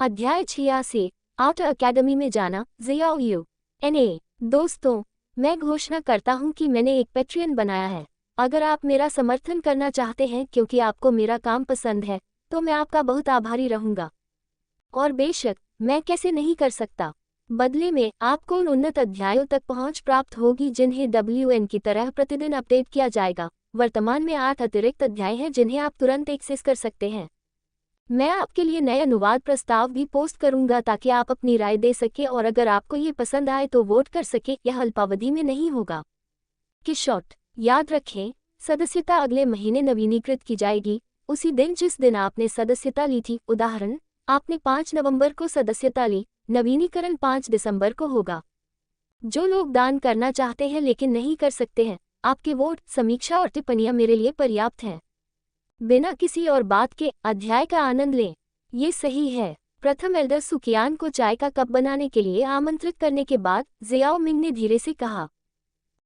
अध्याय 86 outer academy में जाना जियाओ यू एनए। दोस्तों, मैं घोषणा करता हूं कि मैंने एक पैट्रियन बनाया है। अगर आप मेरा समर्थन करना चाहते हैं क्योंकि आपको मेरा काम पसंद है, तो मैं आपका बहुत आभारी रहूंगा। और बेशक, मैं कैसे नहीं कर सकता। बदले में आपको उन उन्नत अध्यायों तक पहुंच प्राप्त होगी जिन्हें WN की तरह प्रतिदिन अपडेट किया जाएगा। वर्तमान में 8 अतिरिक्त अध्याय हैं जिन्हें आप तुरंत एक्सेस कर सकते हैं। मैं आपके लिए नए अनुवाद प्रस्ताव भी पोस्ट करूंगा ताकि आप अपनी राय दे सके और अगर आपको ये पसंद आए तो वोट कर सके। यह अल्पावधि में नहीं होगा। किशोट, याद रखें, सदस्यता अगले महीने नवीनीकृत की जाएगी, उसी दिन जिस दिन आपने सदस्यता ली थी। उदाहरण, आपने 5 नवंबर को सदस्यता ली, नवीनीकरण 5 दिसंबर को होगा। जो लोग दान करना चाहते हैं लेकिन नहीं कर सकते हैं, आपके वोट, समीक्षा और टिप्पणियां मेरे लिए पर्याप्त हैं। बिना किसी और बात के अध्याय का आनंद लें। ये सही है। प्रथम एल्डर सुकियान को चाय का कप बनाने के लिए आमंत्रित करने के बाद जियाओ मिंग ने धीरे से कहा,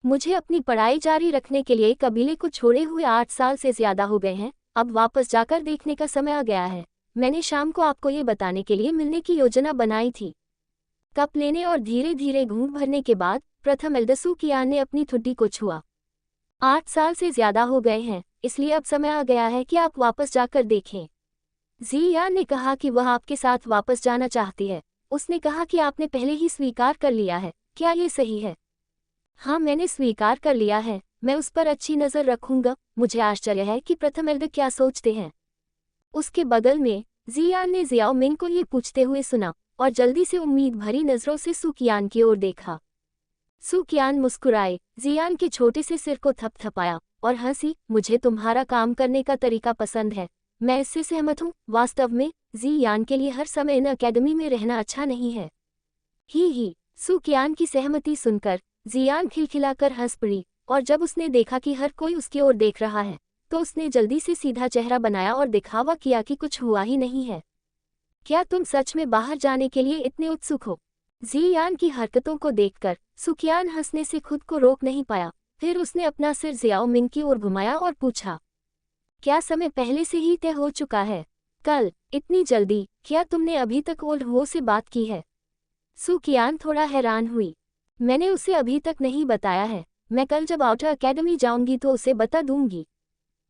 मुझे अपनी पढ़ाई जारी रखने के लिए कबीले को छोड़े हुए 8 साल से ज्यादा हो गए हैं। अब वापस जाकर देखने का समय आ गया है। मैंने शाम को आपको ये बताने के लिए मिलने की योजना बनाई थी। कप लेने और धीरे धीरे घूंट भरने के बाद प्रथम एल्डर सुकियान ने अपनी ठुड्डी को छुआ। 8 साल से ज्यादा हो गए हैं, इसलिए अब समय आ गया है कि आप वापस जाकर देखें। जियान ने कहा कि वह आपके साथ वापस जाना चाहती है। उसने कहा कि आपने पहले ही स्वीकार कर लिया है, क्या ये सही है? हाँ, मैंने स्वीकार कर लिया है। मैं उस पर अच्छी नज़र रखूंगा। मुझे आश्चर्य है कि प्रथम एल्डर क्या सोचते हैं। उसके बगल में जियान ने जियाओ मिंग को ये पूछते हुए सुना और जल्दी से उम्मीद भरी नज़रों से सुकियान की ओर देखा। सुकियान मुस्कुराए, जियान के छोटे से सिर को थपथपाया और हंसी। मुझे तुम्हारा काम करने का तरीका पसंद है, मैं इससे सहमत हूँ। वास्तव में जियान के लिए हर समय इन अकेडमी में रहना अच्छा नहीं है। ही सुकियान की सहमति सुनकर जियान खिलखिलाकर हंस पड़ी और जब उसने देखा कि हर कोई उसकी ओर देख रहा है, तो उसने जल्दी से सीधा चेहरा बनाया और दिखावा किया कि कुछ हुआ ही नहीं है। क्या तुम सच में बाहर जाने के लिए इतने उत्सुक हो? जियान की हरकतों को देखकर सुकियान हंसने से खुद को रोक नहीं पाया। फिर उसने अपना सिर जियाओ मिंग की ओर घुमाया और पूछा, क्या समय पहले से ही तय हो चुका है? कल? इतनी जल्दी? क्या तुमने अभी तक ओल्ड हो से बात की है? सुकियान थोड़ा हैरान हुई। मैंने उसे अभी तक नहीं बताया है। मैं कल जब आउटर अकेडमी जाऊंगी तो उसे बता दूंगी।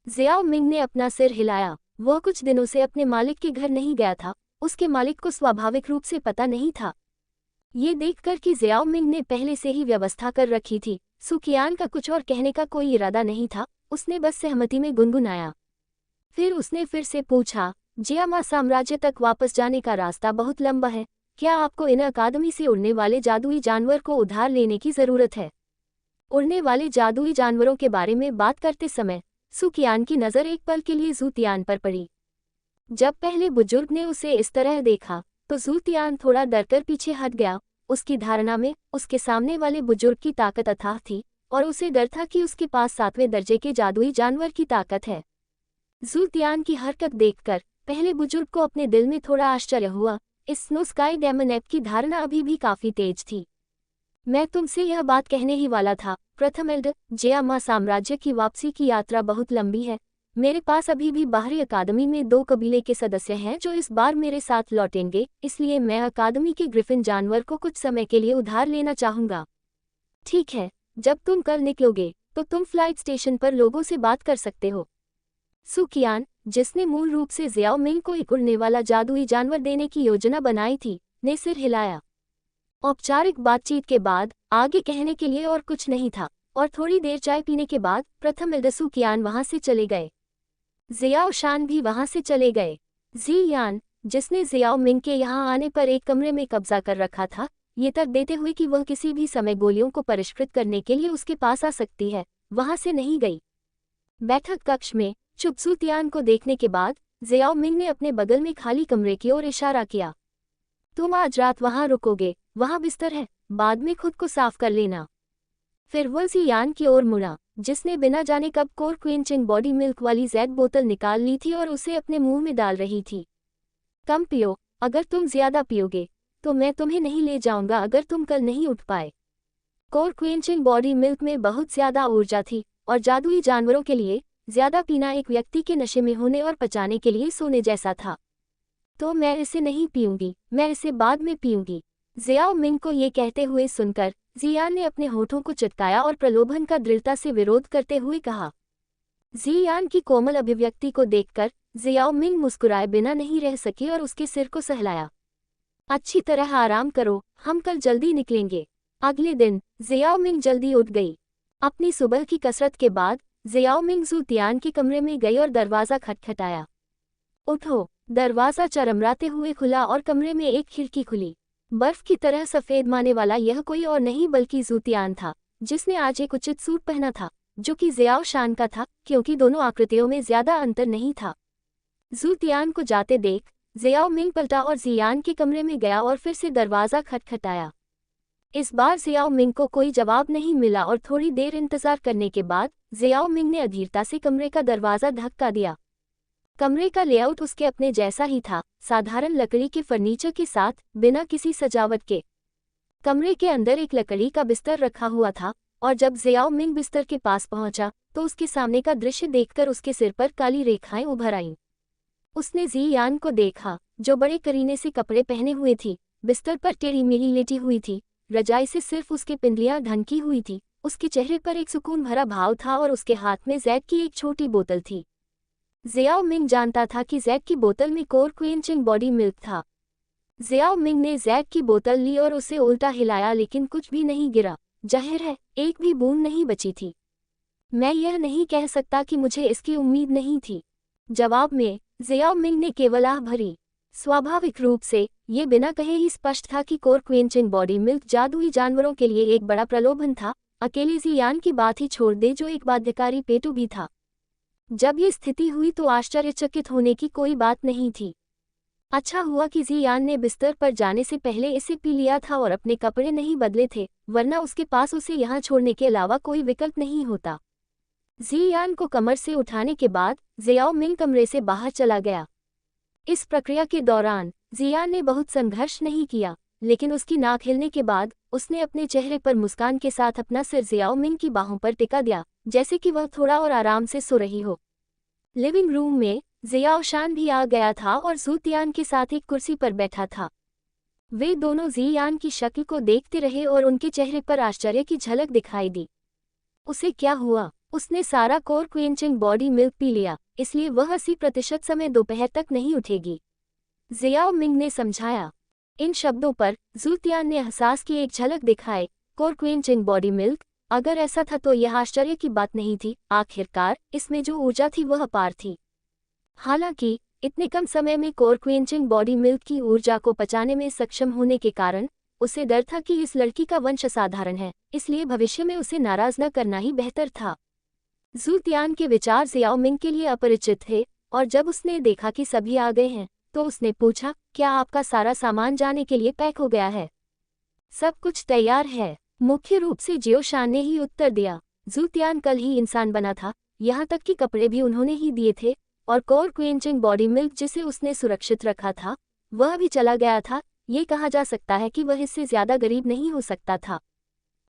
जियाओ मिंग ने अपना सिर हिलाया। वह कुछ दिनों से अपने मालिक के घर नहीं गया था। उसके मालिक को स्वाभाविक रूप से पता नहीं था। ये देखकर कि जियाओ मिंग ने पहले से ही व्यवस्था कर रखी थी, सुकियान का कुछ और कहने का कोई इरादा नहीं था। उसने बस सहमति में गुनगुनाया। फिर उसने फिर से पूछा, जियामा साम्राज्य तक वापस जाने का रास्ता बहुत लंबा है। क्या आपको इन अकादमी से उड़ने वाले जादुई जानवर को उधार लेने की जरूरत है? उड़ने वाले जादुई जानवरों के बारे में बात करते समय सुकियान की नज़र एक पल के लिए ज़ूतियान पर पड़ी। जब पहले बुजुर्ग ने उसे इस तरह देखा तो ज़ूतियान थोड़ा डरकर पीछे हट गया। उसकी धारणा में उसके सामने वाले बुजुर्ग की ताकत अथाह थी और उसे डर था कि उसके पास 7वें दर्जे के जादुई जानवर की ताकत है। ज़ूतियान की हरकत देखकर पहले बुजुर्ग को अपने दिल में थोड़ा आश्चर्य हुआ। इस स्नो स्काई डेमन ऐप की धारणा अभी भी काफ़ी तेज थी। मैं तुमसे यह बात कहने ही वाला था, प्रथम एल्डर, जियामा साम्राज्य की वापसी की यात्रा बहुत लंबी है। मेरे पास अभी भी बाहरी अकादमी में 2 कबीले के सदस्य हैं जो इस बार मेरे साथ लौटेंगे, इसलिए मैं अकादमी के ग्रिफिन जानवर को कुछ समय के लिए उधार लेना चाहूँगा। ठीक है, जब तुम कल निकलोगे तो तुम फ्लाइट स्टेशन पर लोगों से बात कर सकते हो। सुकियान, जिसने मूल रूप से जियाओ मिंग को एक उड़ने वाला जादुई जानवर देने की योजना बनाई थी, ने सिर हिलाया। औपचारिक बातचीत के बाद आगे कहने के लिए और कुछ नहीं था और थोड़ी देर चाय पीने के बाद प्रथम एल्डर सुकियान वहां से चले गए। जियाओ शान भी वहां से चले गए। जियान, जिसने जियाओ मिंग के यहाँ आने पर एक कमरे में कब्जा कर रखा था, ये तक देते हुए कि वह किसी भी समय गोलियों को परिष्कृत करने के लिए उसके पास आ सकती है, वहां से नहीं गई। बैठक कक्ष में चुप ज़ूतियान को देखने के बाद जियाओ मिंग ने अपने बगल में खाली कमरे की ओर इशारा किया। तुम आज रात वहां रुकोगे, वहां बिस्तर है, बाद में खुद को साफ कर लेना। फिर वह जियान की ओर मुड़ा, जिसने बिना जाने कब कोर क्विंचिंग बॉडी मिल्क वाली जैद बोतल निकाल ली थी और उसे अपने मुंह में डाल रही थी। कम पियो, अगर तुम ज्यादा पियोगे तो मैं तुम्हें नहीं ले जाऊंगा अगर तुम कल नहीं उठ पाए। कोर क्विंचिंग बॉडी मिल्क में बहुत ज्यादा ऊर्जा थी और जादुई जानवरों के लिए ज्यादा पीना एक व्यक्ति के नशे में होने और पचाने के लिए सोने जैसा था। तो मैं इसे नहीं पीऊंगी, मैं इसे बाद में पीऊंगी। जियाओ मिंग को ये कहते हुए सुनकर जियान ने अपने होठों को चटकाया और प्रलोभन का दृढ़ता से विरोध करते हुए कहा। जियान की कोमल अभिव्यक्ति को देखकर जियाओ मिंग मुस्कुराए बिना नहीं रह सकी और उसके सिर को सहलाया। अच्छी तरह आराम करो, हम कल जल्दी निकलेंगे। अगले दिन जियाओ मिंग जल्दी उठ गई। अपनी सुबह की कसरत के बाद जियाओ मिंग जू तियान के कमरे में गई और दरवाज़ा खटखटाया। उठो। दरवाज़ा चरमराते हुए खुला और कमरे में एक खिड़की खुली। बर्फ की तरह सफ़ेद माने वाला यह कोई और नहीं बल्कि जू तियान था, जिसने आज एक उचित सूट पहना था, जो कि जियाओ शान का था, क्योंकि दोनों आकृतियों में ज्यादा अंतर नहीं था। जू तियान को जाते देख जियाओ मिंग पलटा और जियान के कमरे में गया और फिर से दरवाज़ा खटखटाया। इस बार जियाओ मिंग को कोई जवाब नहीं मिला और थोड़ी देर इंतजार करने के बाद जियाओ मिंग ने अधीरता से कमरे का दरवाज़ा धक्का दिया। कमरे का लेआउट उसके अपने जैसा ही था, साधारण लकड़ी के फर्नीचर के साथ, बिना किसी सजावट के। कमरे के अंदर एक लकड़ी का बिस्तर रखा हुआ था और जब जियाओ मिंग बिस्तर के पास पहुंचा तो उसके सामने का दृश्य देखकर उसके सिर पर काली रेखाएं उभर आईं। उसने जियान को देखा, जो बड़े करीने से कपड़े पहने हुए थी, बिस्तर पर टेढ़ी मेढ़ी लेटी हुई थी, रजाई से सिर्फ उसके पिंडलियां ढंकी हुई थी। उसके चेहरे पर एक सुकून भरा भाव था और उसके हाथ में जैक की एक छोटी बोतल थी। जियाओ मिंग जानता था कि जैक की बोतल में कोर क्वेंचिंग बॉडी मिल्क था। जियाओ मिंग ने जैक की बोतल ली और उसे उल्टा हिलाया, लेकिन कुछ भी नहीं गिरा। जाहिर है, एक भी बूंद नहीं बची थी। मैं यह नहीं कह सकता कि मुझे इसकी उम्मीद नहीं थी। जवाब में जियाओ मिंग ने केवल आह भरी। स्वाभाविक रूप से ये बिना कहे ही स्पष्ट था कि कोर क्वेंचिंग बॉडी मिल्क जादुई जानवरों के लिए एक बड़ा प्रलोभन था। अकेले जियान की बात ही छोड़ दे, जो एक बाध्यकारी पेटू भी था। जब ये स्थिति हुई तो आश्चर्यचकित होने की कोई बात नहीं थी। अच्छा हुआ कि जियान ने बिस्तर पर जाने से पहले इसे पी लिया था और अपने कपड़े नहीं बदले थे, वरना उसके पास उसे यहाँ छोड़ने के अलावा कोई विकल्प नहीं होता। जियान को कमर से उठाने के बाद जियाओ मिंग कमरे से बाहर चला गया। इस प्रक्रिया के दौरान जियान ने बहुत संघर्ष नहीं किया, लेकिन उसकी नाक हिलने के बाद उसने अपने चेहरे पर मुस्कान के साथ अपना सिर जियाओ मिंग की बाहों पर टिका दिया, जैसे कि वह थोड़ा और आराम से सो रही हो। लिविंग रूम में जियाओ शान भी आ गया था और जू तियान के साथ एक कुर्सी पर बैठा था। वे दोनों जियान की शक्ल को देखते रहे और उनके चेहरे पर आश्चर्य की झलक दिखाई दी। उसे क्या हुआ? उसने सारा core quenching body milk P लिया, इसलिए वह 80% समय दोपहर तक नहीं उठेगी, जियाओ मिंग ने समझाया। इन शब्दों पर जू तियान ने एहसास की एक झलक दिखाए। कोर क्वेंचिंग बॉडी मिल्क, अगर ऐसा था तो यह आश्चर्य की बात नहीं थी। आखिरकार इसमें जो ऊर्जा थी वह अपार थी। हालांकि इतने कम समय में कोर क्वेंचिंग बॉडी मिल्क की ऊर्जा को पचाने में सक्षम होने के कारण उसे डर था कि इस लड़की का वंश असाधारण है, इसलिए भविष्य में उसे नाराज न करना ही बेहतर था। जू तियान के विचार जियाओ मिंग के लिए अपरिचित थे और जब उसने देखा कि सभी आ गए हैं तो उसने पूछा, क्या आपका सारा सामान जाने के लिए पैक हो गया है? सब कुछ तैयार है, मुख्य रूप से जियो शान ने ही उत्तर दिया। जू तियान कल ही इंसान बना था, यहाँ तक कि कपड़े भी उन्होंने ही दिए थे और कोर क्वेंचिंग बॉडी मिल्क जिसे उसने सुरक्षित रखा था वह भी चला गया था। ये कहा जा सकता है कि वह इससे ज्यादा गरीब नहीं हो सकता था।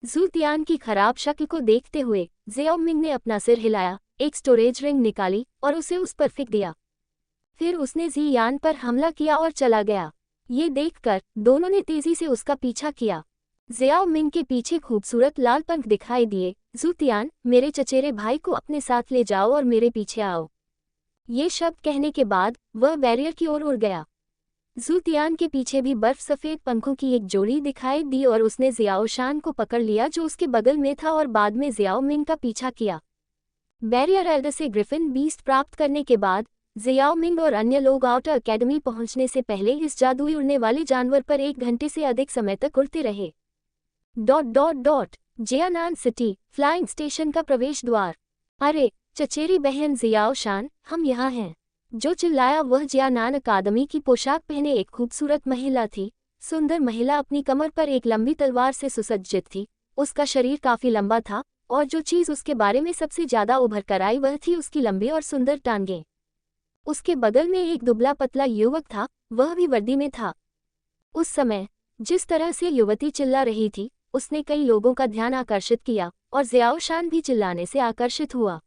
जू तियान की खराब शक्ल को देखते हुए जियाओ मिंग ने अपना सिर हिलाया, एक स्टोरेज रिंग निकाली और उसे उस पर फेंक दिया। फिर उसने जियान पर हमला किया और चला गया। ये देखकर दोनों ने तेजी से उसका पीछा किया। जियाओ मिंग के पीछे खूबसूरत लाल पंख दिखाई दिए। जू तियान, मेरे चचेरे भाई को अपने साथ ले जाओ और मेरे पीछे आओ। ये शब्द कहने के बाद वह बैरियर की ओर उड़ गया। जू तियान के पीछे भी बर्फ सफ़ेद पंखों की एक जोड़ी दिखाई दी और उसने जियाओ शान को पकड़ लिया जो उसके बगल में था और बाद में जियाओ मिंग का पीछा किया। बैरियर एल्डर से ग्रिफिन बीस्ट प्राप्त करने के बाद जियाओ मिंग और अन्य लोग आउटर एकेडमी पहुंचने से पहले इस जादुई उड़ने वाले जानवर पर 1 घंटे से अधिक समय तक उड़ते रहे। जियानान सिटी फ्लाइंग स्टेशन का प्रवेश द्वार। अरे चचेरी बहन जियाओ शान, हम यहाँ हैं। जो चिल्लाया वह जियानान अकादमी की पोशाक पहने एक खूबसूरत महिला थी। सुंदर महिला अपनी कमर पर एक लंबी तलवार से सुसज्जित थी। उसका शरीर काफी लंबा था और जो चीज उसके बारे में सबसे ज्यादा उभर कर आई वह थी उसकी लंबी और सुंदर टांगें। उसके बगल में एक दुबला पतला युवक था, वह भी वर्दी में था। उस समय जिस तरह से युवती चिल्ला रही थी उसने कई लोगों का ध्यान आकर्षित किया और जियाओ शान भी चिल्लाने से आकर्षित हुआ।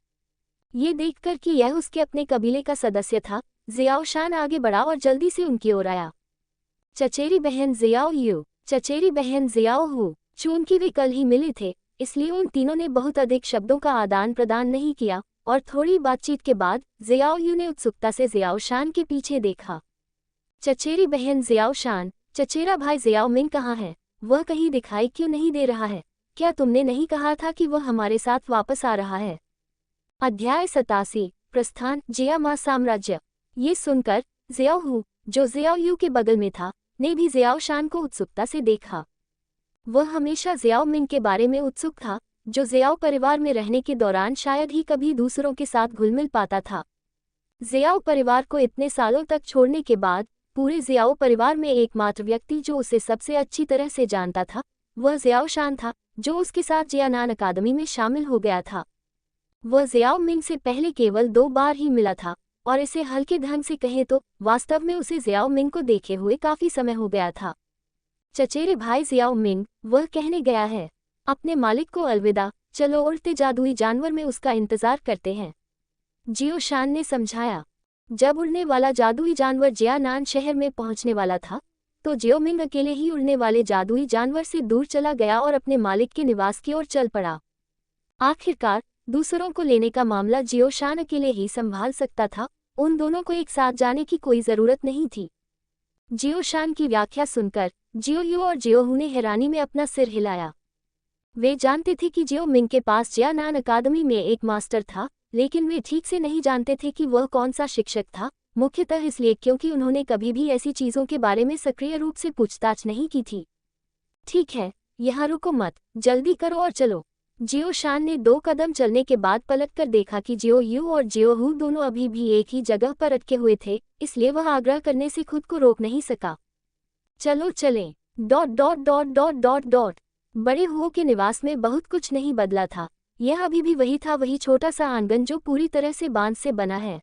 ये देखकर कि यह उसके अपने कबीले का सदस्य था, जियाओशान आगे बढ़ा और जल्दी से उनकी ओर आया। चचेरी बहन जियाओ यू, चचेरी बहन जियाओ हू, चूंकि वे कल ही मिले थे इसलिए उन तीनों ने बहुत अधिक शब्दों का आदान प्रदान नहीं किया और थोड़ी बातचीत के बाद जियाओ यू ने उत्सुकता से जियाओशान के पीछे देखा। चचेरी बहन जियाओशान, चचेरा भाई जियाओ मिंग कहाँ है? वह कहीं दिखाई क्यों नहीं दे रहा है? क्या तुमने नहीं कहा था कि वह हमारे साथ वापस आ रहा है? अध्याय 87, प्रस्थान, जियामा साम्राज्य। ये सुनकर जियाओ हू, जो जियाओ यू के बगल में था, ने भी जियाओशान को उत्सुकता से देखा। वह हमेशा जियाओ मिंग के बारे में उत्सुक था, जो जियाओ परिवार में रहने के दौरान शायद ही कभी दूसरों के साथ घुल मिल पाता था। जियाओ परिवार को इतने सालों तक छोड़ने के बाद पूरे जियाओ परिवार में एकमात्र व्यक्ति जो उसे सबसे अच्छी तरह से जानता था वह जियाओशान था, जो उसके साथ जियानान अकादमी में शामिल हो गया था। वह जियाओ मिंग से पहले केवल 2 बार ही मिला था और इसे हल्के ढंग से कहें तो वास्तव में उसे जियाओ मिंग को देखे हुए काफी समय हो गया था। चचेरे भाई जियाओ मिंग, वह कहने गया है, अपने मालिक को अलविदा, चलो उड़ते जादुई जानवर में उसका इंतजार करते हैं। जियोशान ने समझाया। जब उड़ने वाला जादुई जानवर जियानान शहर में पहुंचने वाला था तो जियो मिंग अकेले ही उड़ने वाले जादुई जानवर से दूर चला गया और अपने मालिक के निवास की ओर चल पड़ा। आखिरकार दूसरों को लेने का मामला जियोशान अकेले ही संभाल सकता था, उन दोनों को एक साथ जाने की कोई जरूरत नहीं थी। जियोशान की व्याख्या सुनकर जियो यू और जियो हू ने हैरानी में अपना सिर हिलाया। वे जानते थे कि जियो मिंग के पास जियानान अकादमी में एक मास्टर था, लेकिन वे ठीक से नहीं जानते थे कि वह कौन सा शिक्षक था, मुख्यतः इसलिए क्योंकि उन्होंने कभी भी ऐसी चीज़ों के बारे में सक्रिय रूप से पूछताछ नहीं की थी। ठीक है, यहाँ रुको मत, जल्दी करो और चलो। जियोशान ने 2 कदम चलने के बाद पलटकर देखा कि जियो यू और जियो हू दोनों अभी भी एक ही जगह पर अटके हुए थे, इसलिए वह आग्रह करने से खुद को रोक नहीं सका। चलो चलें। ... बड़े हुओं के निवास में बहुत कुछ नहीं बदला था। यह अभी भी वही था, वही छोटा सा आंगन जो पूरी तरह से बांस से बना है।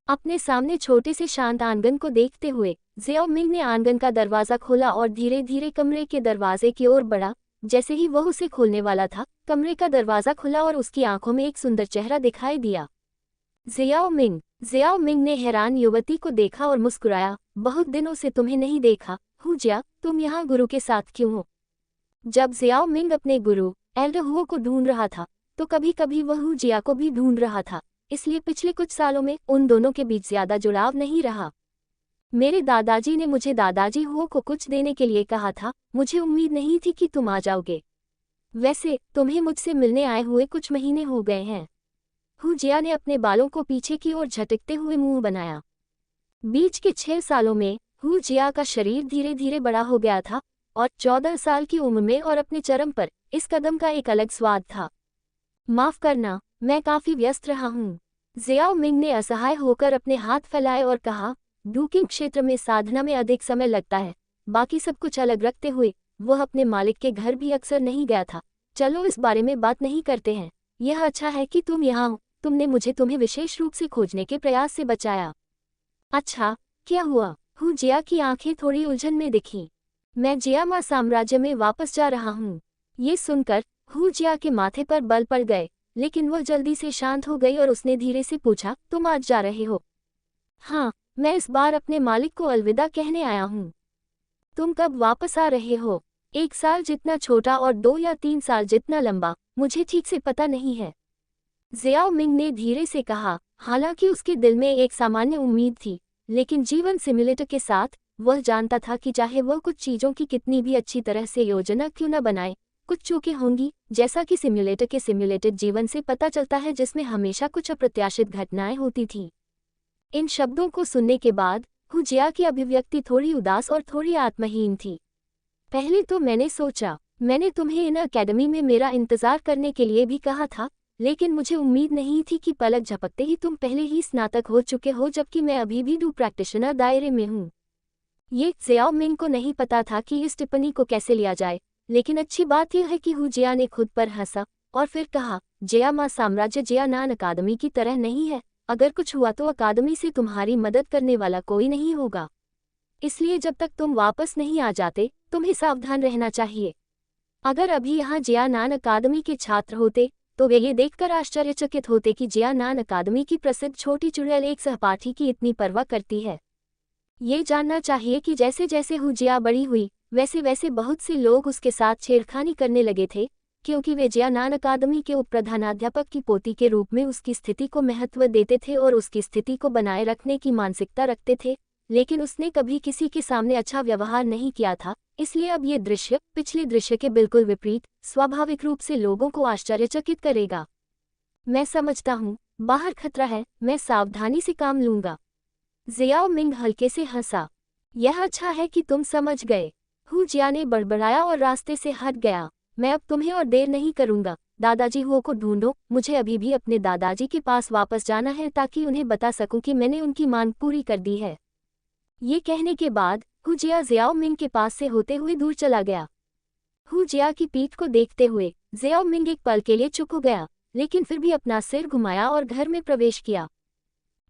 अपने सामने छोटे से शांत आंगन को देखते हुए जियाओ मिंग ने आंगन का दरवाजा खोला और धीरे धीरे कमरे के दरवाजे की ओर बढ़ा। जैसे ही वह उसे खोलने वाला था, कमरे का दरवाजा खुला और उसकी आंखों में एक सुंदर चेहरा दिखाई दिया। जियाओ मिंग ने हैरान युवती को देखा और मुस्कुराया। बहुत दिनों से तुम्हें नहीं देखा, हू जिया, तुम यहाँ गुरु के साथ क्यों हो? जब जियाओ मिंग अपने गुरु एल्डर हुओ को ढूंढ रहा था तो कभी कभी वह हू जिया को भी ढूंढ रहा था, इसलिए पिछले कुछ सालों में उन दोनों के बीच ज्यादा जुड़ाव नहीं रहा। मेरे दादाजी ने मुझे दादाजी हुओ को कुछ देने के लिए कहा था, मुझे उम्मीद नहीं थी कि तुम आ जाओगे। वैसे तुम्हें मुझसे मिलने आए हुए कुछ महीने हो गए हैं। हू जिया ने अपने बालों को पीछे की ओर झटकते हुए मुंह बनाया। बीच के 6 सालों में हू जिया का शरीर धीरे धीरे बड़ा हो गया था और 14 साल की उम्र में और अपने चरम पर इस कदम का एक अलग स्वाद था। माफ करना, मैं काफी व्यस्त रहा हूँ। जियाओ मिंग ने असहाय होकर अपने हाथ फैलाए और कहा, डूकिंग क्षेत्र में साधना में अधिक समय लगता है। बाकी सब कुछ अलग रखते हुए वह अपने मालिक के घर भी अक्सर नहीं गया था। चलो इस बारे में बात नहीं करते हैं। यह अच्छा है कि तुम यहाँ हो, तुमने मुझे तुम्हें विशेष रूप से खोजने के प्रयास से बचाया। अच्छा, क्या हुआ? हू जिया की आंखें थोड़ी उलझन में दिखीं। मैं जियामा साम्राज्य में वापस जा रहा हूँ। ये सुनकर हू जिया के माथे पर बल पड़ गए, लेकिन वह जल्दी से शांत हो गई और उसने धीरे से पूछा, तुम आज जा रहे हो? हाँ, मैं इस बार अपने मालिक को अलविदा कहने आया हूँ। तुम कब वापस आ रहे हो? 1 साल जितना छोटा और 2 या 3 साल जितना लंबा, मुझे ठीक से पता नहीं है। जियाओ मिंग ने धीरे से कहा। हालांकि उसके दिल में एक सामान्य उम्मीद थी, लेकिन जीवन सिम्युलेटर के साथ वह जानता था कि चाहे वह कुछ चीज़ों की कितनी भी अच्छी तरह से योजना क्यों न बनाए, कुछ चूकें होंगी, जैसा कि सिम्युलेटर के सिम्युलेटेड जीवन से पता चलता है, जिसमें हमेशा कुछ अप्रत्याशित घटनाएं होती थीं। इन शब्दों को सुनने के बाद हू जिया की अभिव्यक्ति थोड़ी उदास और थोड़ी आत्महीन थी। पहले तो मैंने सोचा, मैंने तुम्हें इन अकेडमी में मेरा इंतजार करने के लिए भी कहा था, लेकिन मुझे उम्मीद नहीं थी कि पलक झपकते ही तुम पहले ही स्नातक हो चुके हो, जबकि मैं अभी भी डू प्रैक्टिशनर दायरे में हूँ। ये जियाओ मिंग को नहीं पता था कि इस टिप्पणी को कैसे लिया जाए, लेकिन अच्छी बात यह है कि हू जिया ने खुद पर हंसा और फिर कहा, जियामा साम्राज्य जियानान अकादमी की तरह नहीं है। अगर कुछ हुआ तो अकादमी से तुम्हारी मदद करने वाला कोई नहीं होगा, इसलिए जब तक तुम वापस नहीं आ जाते तुम्हें सावधान रहना चाहिए। अगर अभी यहाँ जियानान अकादमी के छात्र होते तो वे ये देखकर आश्चर्यचकित होते कि जियानान अकादमी की प्रसिद्ध छोटी चुड़ैल एक सहपाठी की इतनी परवाह करती है। ये जानना चाहिए कि जैसे जैसे जिया बड़ी हुई वैसे वैसे बहुत से लोग उसके साथ छेड़खानी करने लगे थे, क्योंकि वे जियानान अकादमी के उप प्रधानाध्यापक की पोती के रूप में उसकी स्थिति को महत्व देते थे और उसकी स्थिति को बनाए रखने की मानसिकता रखते थे, लेकिन उसने कभी किसी के सामने अच्छा व्यवहार नहीं किया था। इसलिए अब ये दृश्य पिछले दृश्य के बिल्कुल विपरीत स्वाभाविक रूप से लोगों को आश्चर्यचकित करेगा। मैं समझता हूँ बाहर खतरा है, मैं सावधानी से काम लूंगा। जियाओ मिंग हल्के से हंसा। यह अच्छा है कि तुम समझ गए। हु जिया ने बड़बड़ाया और रास्ते से हट गया। मैं अब तुम्हें और देर नहीं करूंगा। दादाजी हुओ को ढूंढो, मुझे अभी भी अपने दादाजी के पास वापस जाना है ताकि उन्हें बता सकूं कि मैंने उनकी मांग पूरी कर दी है। ये कहने के बाद हु जिया जियाओ मिंग के पास से होते हुए दूर चला गया। हु जिया की पीठ को देखते हुए जियाओ मिंग एक पल के लिए चुप हो गया, लेकिन फिर भी अपना सिर घुमाया और घर में प्रवेश किया।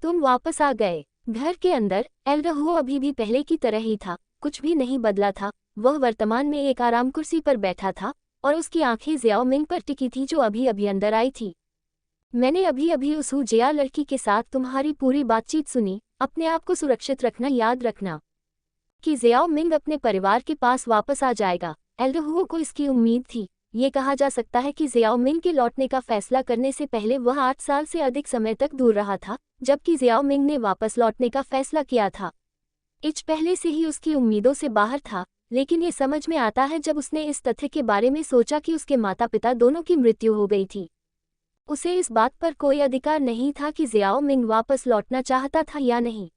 तुम वापस आ गए। घर के अंदर एल्डर हुओ अभी भी पहले की तरह ही था, कुछ भी नहीं बदला था। वह वर्तमान में एक आराम कुर्सी पर बैठा था और उसकी आंखें जियाओ मिंग पर टिकी थी जो अभी अभी अंदर आई थी। मैंने अभी अभी उस हु जिया लड़की के साथ तुम्हारी पूरी बातचीत सुनी। अपने आप को सुरक्षित रखना, याद रखना कि जियाओ मिंग अपने परिवार के पास वापस आ जाएगा। एल्डर हुओ को इसकी उम्मीद थी। ये कहा जा सकता है कि जियाओ मिंग के लौटने का फैसला करने से पहले वह 8 साल से अधिक समय तक दूर रहा था, जबकि जियाओ मिंग ने वापस लौटने का फैसला किया था। इच पहले से ही उसकी उम्मीदों से बाहर था, लेकिन ये समझ में आता है जब उसने इस तथ्य के बारे में सोचा कि उसके माता पिता दोनों की मृत्यु हो गई थी। उसे इस बात पर कोई अधिकार नहीं था कि जियाओ मिंग वापस लौटना चाहता था या नहीं।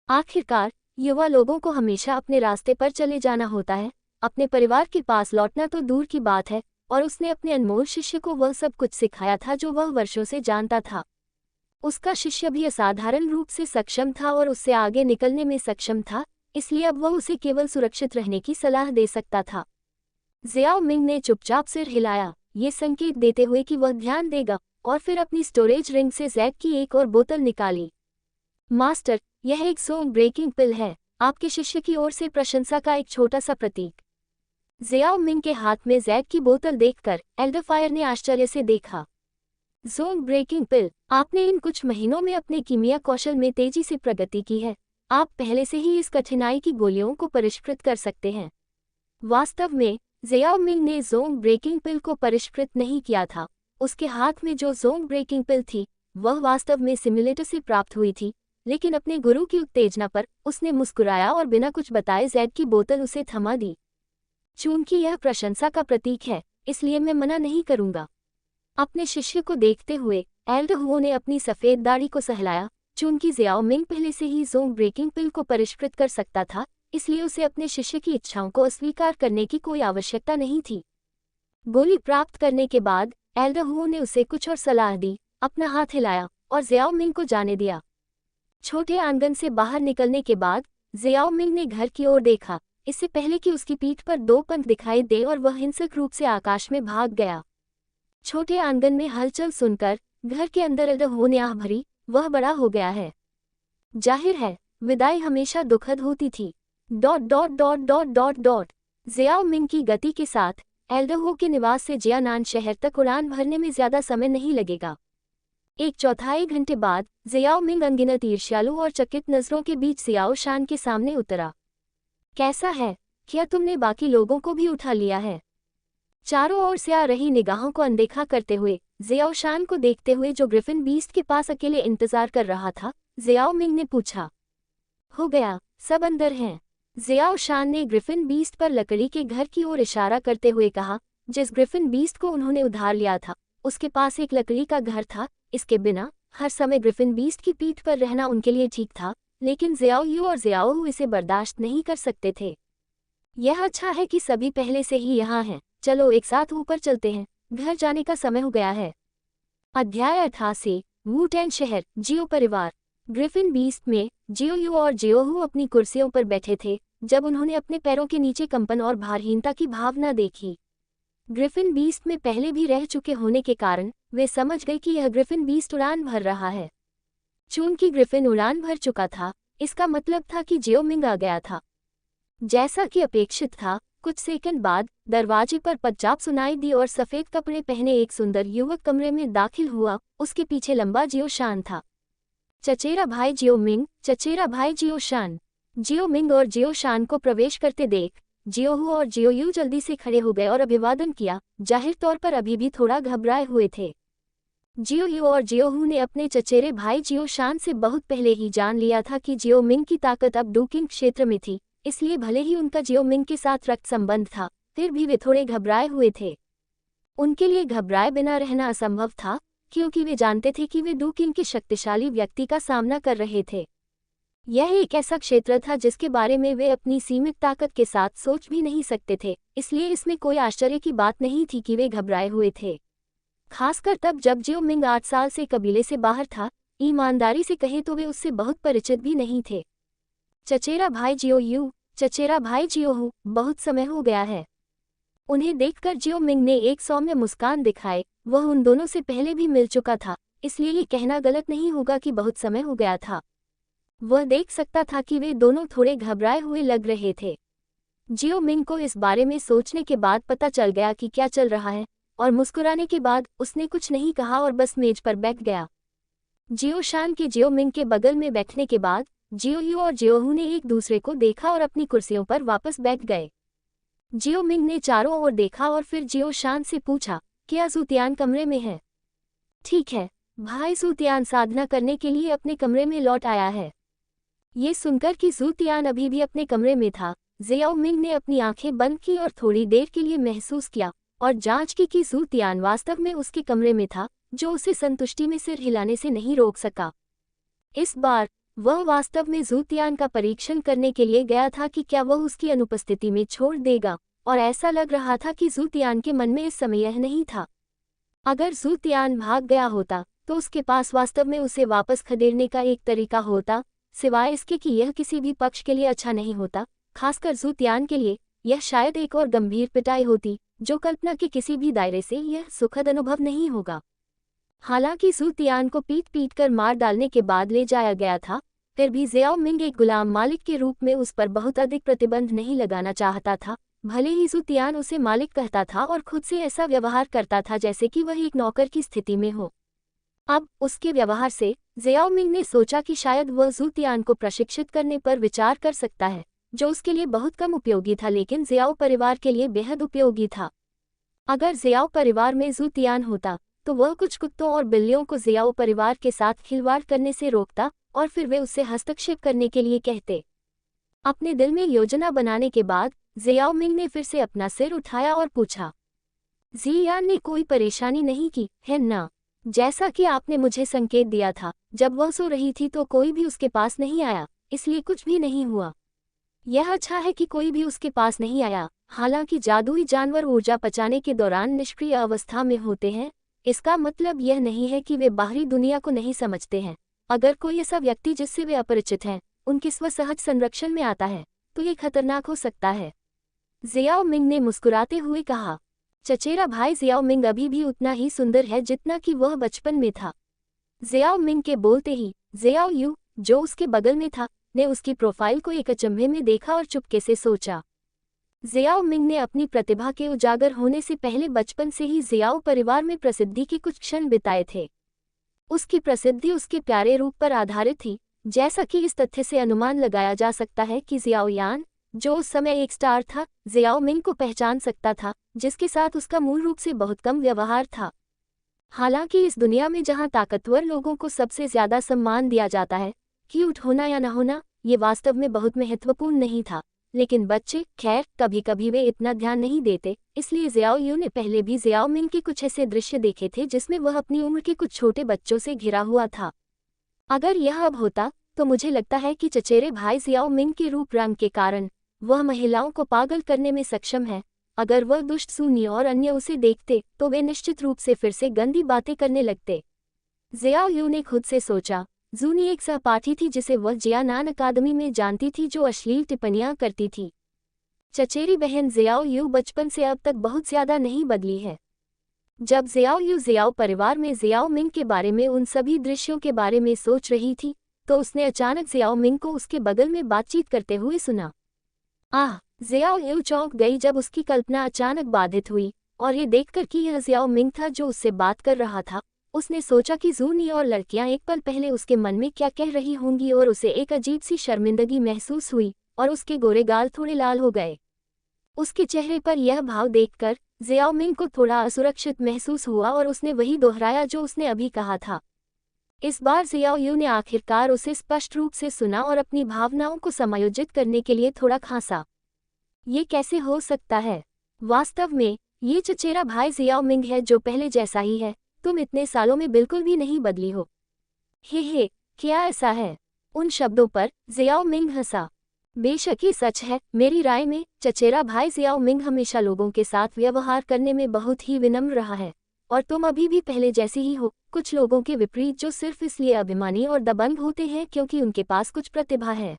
आखिरकार युवा लोगों को हमेशा अपने रास्ते पर चले जाना होता है, अपने परिवार के पास लौटना तो दूर की बात है। और उसने अपने अनमोल शिष्य को वह सब कुछ सिखाया था जो वह वर्षों से जानता था। उसका शिष्य भी असाधारण रूप से सक्षम था और उससे आगे निकलने में सक्षम था, इसलिए अब वह उसे केवल सुरक्षित रहने की सलाह दे सकता था। जियाओ मिंग ने चुपचाप सिर हिलाया, ये संकेत देते हुए कि वह ध्यान देगा, और फिर अपनी स्टोरेज रिंग से जैक की एक और बोतल निकाली। मास्टर, यह एक सोंग ब्रेकिंग पिल है, आपके शिष्य की ओर से प्रशंसा का एक छोटा सा प्रतीक। जियाओ मिंग के हाथ में जैक की बोतल देखकर एल्डर फायर ने आश्चर्य से देखा। जोंग ब्रेकिंग पिल, आपने इन कुछ महीनों में अपने कीमिया कौशल में तेजी से प्रगति की है। आप पहले से ही इस कठिनाई की गोलियों को परिष्कृत कर सकते हैं। वास्तव में जियाओ मिंग ने जोंग ब्रेकिंग पिल को परिष्कृत नहीं किया था। उसके हाथ में जो जोंग ब्रेकिंग पिल थी वह वास्तव में सिम्युलेटर से प्राप्त हुई थी, लेकिन अपने गुरु की उत्तेजना पर उसने मुस्कुराया और बिना कुछ बताए जैक की बोतल उसे थमा दी। चूंकि यह प्रशंसा का प्रतीक है, इसलिए मैं मना नहीं करूंगा। अपने शिष्य को देखते हुए एल्डर हुओ ने अपनी सफ़ेद दाढ़ी को सहलाया। चूंकि जियाओ मिंग पहले से ही जोंग ब्रेकिंग पिल को परिष्कृत कर सकता था, इसलिए उसे अपने शिष्य की इच्छाओं को अस्वीकार करने की कोई आवश्यकता नहीं थी। गोली प्राप्त करने के बाद एल्डर हुओ ने उसे कुछ और सलाह दी, अपना हाथ हिलाया और जियाओ मिंग को जाने दिया। छोटे आंगन से बाहर निकलने के बाद जियाओ मिंग ने घर की ओर देखा, इससे पहले कि उसकी पीठ पर 2 पंख दिखाई दे और वह हिंसक रूप से आकाश में भाग गया। छोटे आंगन में हलचल सुनकर घर के अंदर एल्डर हुओ ने आह भरी, वह बड़ा हो गया है। जाहिर है विदाई हमेशा दुखद होती थी। ... जियाओ मिंग की गति के साथ एल्डर हुओ के निवास से जियानान शहर तक उड़ान भरने में ज्यादा समय नहीं लगेगा। 1/4 घंटे बाद जियाओ मिंग अनगिनत ईर्ष्यालु और चकित नजरों के बीच जियाओ शान के सामने उतरा। कैसा है? क्या तुमने बाकी लोगों को भी उठा लिया है? चारों ओर से आ रही निगाहों को अनदेखा करते हुए जियाओ शान को देखते हुए जो ग्रिफिन बीस्ट के पास अकेले इंतजार कर रहा था, जियाओ मिंग ने पूछा। हो गया, सब अंदर हैं। जियाओ शान ने ग्रिफिन बीस्ट पर लकड़ी के घर की ओर इशारा करते हुए कहा, जिस ग्रिफिन बीस्ट को उन्होंने उधार लिया था उसके पास एक लकड़ी का घर था। इसके बिना हर समय ग्रिफिन बीस्ट की पीठ पर रहना उनके लिए ठीक था, लेकिन जियाओ यू और जियाओ हु इसे बर्दाश्त नहीं कर सकते थे। यह अच्छा है कि सभी पहले से ही यहाँ हैं। चलो एक साथ ऊपर चलते हैं, घर जाने का समय हो गया है। अध्याय 88। वू टैन शहर, जियो परिवार। ग्रिफिन बीस्ट में जियो यू और जियो हु अपनी कुर्सियों पर बैठे थे जब उन्होंने अपने पैरों के नीचे कंपन और भारहीनता की भावना देखी। ग्रिफिन बीस्ट में पहले भी रह चुके होने के कारण वे समझ गए कि यह ग्रिफिन बीस्ट उड़ान भर रहा है। चूंकि ग्रिफिन उड़ान भर चुका था, इसका मतलब था कि जियो मिंग आ गया था। जैसा कि अपेक्षित था, कुछ सेकंड बाद दरवाजे पर पदचाप सुनाई दी और सफेद कपड़े पहने एक सुंदर युवक कमरे में दाखिल हुआ। उसके पीछे लंबा जियो शान था। चचेरा भाई जियो मिंग, चचेरा भाई जियो शान। जियो मिंग और जियो शान को प्रवेश करते देख जियो हु और जियो यू जल्दी से खड़े हो गए और अभिवादन किया, जाहिर तौर पर अभी भी थोड़ा घबराए हुए थे। जियो यू और जियो हु ने अपने चचेरे भाई जियो शान से बहुत पहले ही जान लिया था कि जियो मिंग की ताकत अब डूकिंग क्षेत्र में थी, इसलिए भले ही उनका जियो मिंग के साथ रक्त संबंध था, फिर भी वे थोड़े घबराए हुए थे। उनके लिए घबराए बिना रहना असंभव था, क्योंकि वे जानते थे कि वे डूकिंग के शक्तिशाली व्यक्ति का सामना कर रहे थे। यह एक ऐसा क्षेत्र था जिसके बारे में वे अपनी सीमित ताकत के साथ सोच भी नहीं सकते थे, इसलिए इसमें कोई आश्चर्य की बात नहीं थी कि वे घबराए हुए थे। खासकर तब जब जियो मिंग 8 साल से कबीले से बाहर था। ईमानदारी से कहें तो वे उससे बहुत परिचित भी नहीं थे। चचेरा भाई जियो यू, चचेरा भाई जियो हु, बहुत समय हो गया है। उन्हें देखकर जियो मिंग ने एक सौम्य मुस्कान दिखाए। वह उन दोनों से पहले भी मिल चुका था, इसलिए ये कहना गलत नहीं होगा कि बहुत समय हो गया था। वह देख सकता था कि वे दोनों थोड़े घबराए हुए लग रहे थे। जियो मिंग को इस बारे में सोचने के बाद पता चल गया कि क्या चल रहा है, और मुस्कुराने के बाद उसने कुछ नहीं कहा और बस मेज पर बैठ गया। जियो शान के जियो मिंग के बगल में बैठने के बाद जियो यू और जियो हु ने एक दूसरे को देखा और अपनी कुर्सियों पर वापस बैठ गए। जियो मिंग ने चारों ओर देखा और फिर जियो शान से पूछा, क्या ज़ूतियान कमरे में है? ठीक है, भाई ज़ूतियान साधना करने के लिए अपने कमरे में लौट आया है। ये सुनकर कि ज़ूतियान अभी भी अपने कमरे में था, जियो मिंग ने अपनी आंखें बंद की और थोड़ी देर के लिए महसूस किया और जांच की कि ज़ूतियान वास्तव में उसके कमरे में था, जो उसे संतुष्टि में सिर हिलाने से नहीं रोक सका। इस बार वह वास्तव में ज़ूतियान का परीक्षण करने के लिए गया था कि क्या वह उसकी अनुपस्थिति में छोड़ देगा, और ऐसा लग रहा था कि ज़ूतियान के मन में इस समय यह नहीं था। अगर ज़ूतियान भाग गया होता तो उसके पास वास्तव में उसे वापस खदेड़ने का एक तरीका होता, सिवाय इसके कि यह किसी भी पक्ष के लिए अच्छा नहीं होता। खासकर ज़ूतियान के लिए यह शायद एक और गंभीर पिटाई होती, जो कल्पना के किसी भी दायरे से यह सुखद अनुभव नहीं होगा। हालांकि ज़ूतियान को पीट कर मार डालने के बाद ले जाया गया था, फिर भी जियो मिंग एक गुलाम मालिक के रूप में उस पर बहुत अधिक प्रतिबंध नहीं लगाना चाहता था। भले ही ज़ूतियान उसे मालिक कहता था और खुद से ऐसा व्यवहार करता था जैसे कि वह एक नौकर की स्थिति में हो। अब उसके व्यवहार से जियो मिंग ने सोचा कि शायद वह ज़ूतियान को प्रशिक्षित करने पर विचार कर सकता है, जो उसके लिए बहुत कम उपयोगी था लेकिन जियो परिवार के लिए बेहद उपयोगी था। अगर जियो परिवार में ज़ूतियान होता तो वह कुछ कुत्तों और बिल्लियों को जियो परिवार के साथ खिलवाड़ करने से रोकता और फिर वे उससे हस्तक्षेप करने के लिए कहते। अपने दिल में योजना बनाने के बाद जियो मिंग ने फिर से अपना सिर उठाया और पूछा, जियान ने कोई परेशानी नहीं की है ना? जैसा कि आपने मुझे संकेत दिया था, जब वह सो रही थी तो कोई भी उसके पास नहीं आया, इसलिए कुछ भी नहीं हुआ। यह अच्छा है कि कोई भी उसके पास नहीं आया। हालांकि जादुई जानवर ऊर्जा पचाने के दौरान निष्क्रिय अवस्था में होते हैं, इसका मतलब यह नहीं है कि वे बाहरी दुनिया को नहीं समझते हैं। अगर कोई ऐसा व्यक्ति जिससे वे अपरिचित हैं उनके स्वसहज संरक्षण में आता है तो ये खतरनाक हो सकता है। जियो मिंग ने मुस्कुराते हुए कहा, चचेरा भाई जियो मिंग अभी भी उतना ही सुंदर है जितना कि वह बचपन में था। जियो मिंग के बोलते ही जियो यू, जो उसके बगल में था, ने उसकी प्रोफाइल को एक अचंभे में देखा और चुपके से सोचा। जियो मिंग ने अपनी प्रतिभा के उजागर होने से पहले बचपन से ही जियो परिवार में प्रसिद्धि के कुछ क्षण बिताए थे। उसकी प्रसिद्धि उसके प्यारे रूप पर आधारित थी, जैसा कि इस तथ्य से अनुमान लगाया जा सकता है कि जियो यान, जो उस समय एक स्टार था, जियो मिंग को पहचान सकता था, जिसके साथ उसका मूल रूप से बहुत कम व्यवहार था। हालांकि इस दुनिया में जहां ताकतवर लोगों को सबसे ज्यादा सम्मान दिया जाता है, क्यूट होना या न होना ये वास्तव में बहुत महत्वपूर्ण नहीं था, लेकिन बच्चे, खैर, कभी कभी वे इतना ध्यान नहीं देते। इसलिए जियो यू ने पहले भी जियो मिंग के कुछ ऐसे दृश्य देखे थे जिसमें वह अपनी उम्र के कुछ छोटे बच्चों से घिरा हुआ था। अगर यह अब होता तो मुझे लगता है कि चचेरे भाई जियो मिंग के रूप रंग के कारण वह महिलाओं को पागल करने में सक्षम है। अगर वह दुष्ट सूनी और अन्य उसे देखते तो वे निश्चित रूप से फिर से गंदी बातें करने लगते। जियो यू ने खुद से सोचा, जूनी एक सहपाठी थी जिसे वह जियानान अकादमी में जानती थी, जो अश्लील टिप्पणियां करती थी। चचेरी बहन जियो यू बचपन से अब तक बहुत ज्यादा नहीं बदली है। जब जियो यू जियो परिवार में जियो मिंग के बारे में उन सभी दृश्यों के बारे में सोच रही थी तो उसने अचानक जियो मिंग को उसके बगल में बातचीत करते हुए सुना। आह, जियाओ यू चौंक गई जब उसकी कल्पना अचानक बाधित हुई, और ये देखकर कि यह जियाओ मिंग था जो उससे बात कर रहा था। उसने सोचा कि जूनी और लड़कियां एक पल पहले उसके मन में क्या कह रही होंगी, और उसे एक अजीब सी शर्मिंदगी महसूस हुई और उसके गोरे गाल थोड़े लाल हो गए। उसके चेहरे पर यह भाव देखकर जियाओ मिंग को थोड़ा असुरक्षित महसूस हुआ और उसने वही दोहराया जो उसने अभी कहा था। इस बार जियाओ यू ने आखिरकार उसे स्पष्ट रूप से सुना और अपनी भावनाओं को समायोजित करने के लिए थोड़ा खांसा। ये कैसे हो सकता है? वास्तव में ये चचेरा भाई जियाओ मिंग है जो पहले जैसा ही है। तुम इतने सालों में बिल्कुल भी नहीं बदली हो। हे, क्या ऐसा है? उन शब्दों पर जियाओ मिंग हंसा। बेशक ये सच है, मेरी राय में चचेरा भाई जियाओ मिंग हमेशा लोगों के साथ व्यवहार करने में बहुत ही विनम्र रहा है, और तुम अभी भी पहले जैसी ही हो, कुछ लोगों के विपरीत जो सिर्फ इसलिए अभिमानी और दबंग होते हैं क्योंकि उनके पास कुछ प्रतिभा है।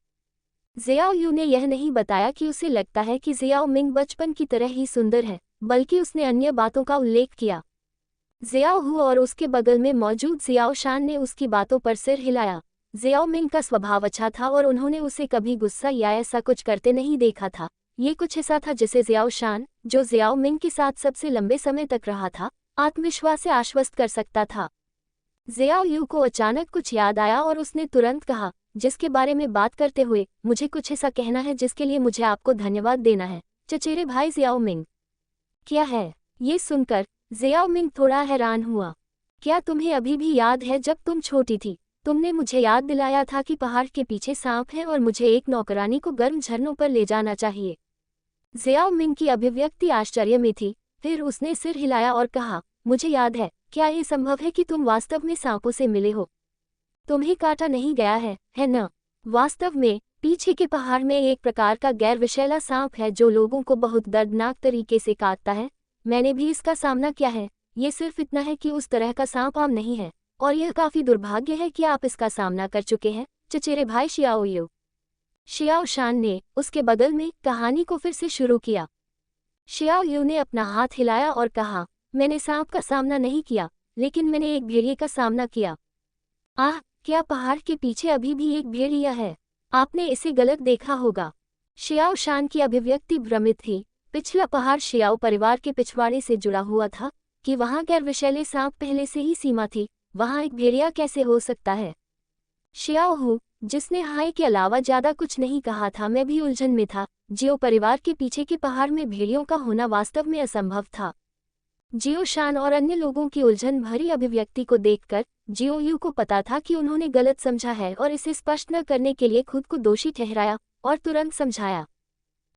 जियाओ यू ने यह नहीं बताया कि उसे लगता है कि जियाओ मिंग बचपन की तरह ही सुंदर है, बल्कि उसने अन्य बातों का उल्लेख किया। जियाओ हु और उसके बगल में मौजूद जियाओ शान ने उसकी बातों पर सिर हिलाया। जियाओ मिंग का स्वभाव अच्छा था और उन्होंने उसे कभी गुस्सा या ऐसा कुछ करते नहीं देखा था। ये कुछ ऐसा था जिसे जियाओ शान, जो जियाओ मिंग के साथ सबसे लंबे समय तक रहा था, आत्मविश्वास से आश्वस्त कर सकता था। जियाओ यू को अचानक कुछ याद आया और उसने तुरंत कहा, जिसके बारे में बात करते हुए मुझे कुछ ऐसा कहना है जिसके लिए मुझे आपको धन्यवाद देना है, चचेरे भाई जियाओ मिंग। क्या है? ये सुनकर जियाओ मिंग थोड़ा हैरान हुआ। क्या तुम्हें अभी भी याद है जब तुम छोटी थी, तुमने मुझे याद दिलाया था कि पहाड़ के पीछे सांप है और मुझे एक नौकरानी को गर्म झरनों पर ले जाना चाहिए। जियाओ मिंग की अभिव्यक्ति आश्चर्य में थी, फिर उसने सिर हिलाया और कहा, मुझे याद है। क्या ये संभव है कि तुम वास्तव में सांपों से मिले हो? तुम्हें काटा नहीं गया है न? वास्तव में पीछे के पहाड़ में एक प्रकार का गैर विषैला सांप है जो लोगों को बहुत दर्दनाक तरीके से काटता है। मैंने भी इसका सामना किया है। ये सिर्फ इतना है कि उस तरह का सांप आम नहीं है, और यह काफी दुर्भाग्य है कि आप इसका सामना कर चुके हैं, चचेरे भाई शियाओ यू। शियाओ शान ने उसके बगल में कहानी को फिर से शुरू किया। शियाओ यू ने अपना हाथ हिलाया और कहा, मैंने सांप का सामना नहीं किया, लेकिन मैंने एक भेड़िए का सामना किया। आह, क्या पहाड़ के पीछे अभी भी एक भेड़िया है? आपने इसे गलत देखा होगा। शियाओ शान की अभिव्यक्ति भ्रमित थी। पिछला पहाड़ शियाओ परिवार के पिछवाड़े से जुड़ा हुआ था कि वहां गैर विषैले सांप पहले से ही सीमा थी, वहां एक भेड़िया कैसे हो सकता है? शियाओ हु, जिसने हाय के अलावा ज्यादा कुछ नहीं कहा था, मैं भी उलझन में था। जियो परिवार के पीछे के पहाड़ में भेड़ियों का होना वास्तव में असंभव था। जियो शान और अन्य लोगों की उलझन भरी अभिव्यक्ति को देखकर जियो यू को पता था कि उन्होंने गलत समझा है और इसे स्पष्ट न करने के लिए खुद को दोषी ठहराया और तुरंत समझाया,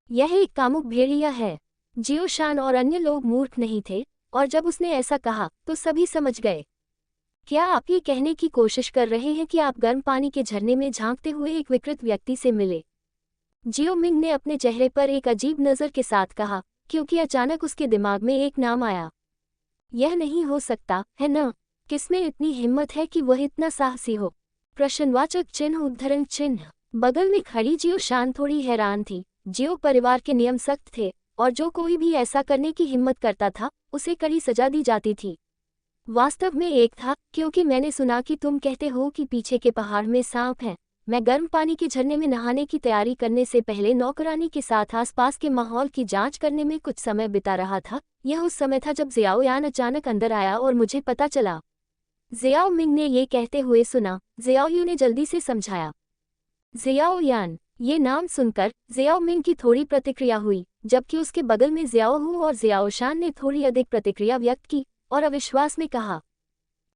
यह एक कामुक भेड़िया है। जियो शान और अन्य लोग मूर्ख नहीं थे, और जब उसने ऐसा कहा तो सभी समझ गए। क्या आप ये कहने की कोशिश कर रहे हैं कि आप गर्म पानी के झरने में झांकते हुए एक विकृत व्यक्ति से मिले? जियो मिंग ने अपने चेहरे पर एक अजीब नज़र के साथ कहा, क्योंकि अचानक उसके दिमाग में एक नाम आया। यह नहीं हो सकता है न? किसमें इतनी हिम्मत है कि वह इतना साहसी हो? प्रश्नवाचक चिन्ह उद्धरण चिन्ह। बगल में खड़ी जियो शान थोड़ी हैरान थी। जियो परिवार के नियम सख्त थे, और जो कोई भी ऐसा करने की हिम्मत करता था उसे कड़ी सजा दी जाती थी। वास्तव में एक था, क्योंकि मैंने सुना कि तुम कहते हो कि पीछे के पहाड़ में सांप हैं। मैं गर्म पानी के झरने में नहाने की तैयारी करने से पहले नौकरानी के साथ आसपास के माहौल की जांच करने में कुछ समय बिता रहा था। यह उस समय था जब जियाओ यान अचानक अंदर आया और मुझे पता चला। जियाओ मिंग ने ये कहते हुए सुना। जियाओ यू ने जल्दी से समझाया। जियाओ यान, ये नाम सुनकर जियाओ मिंग की थोड़ी प्रतिक्रिया हुई, जबकि उसके बगल में जियाओ हु और जियाओ शान ने थोड़ी अधिक प्रतिक्रिया व्यक्त की और अविश्वास में कहा,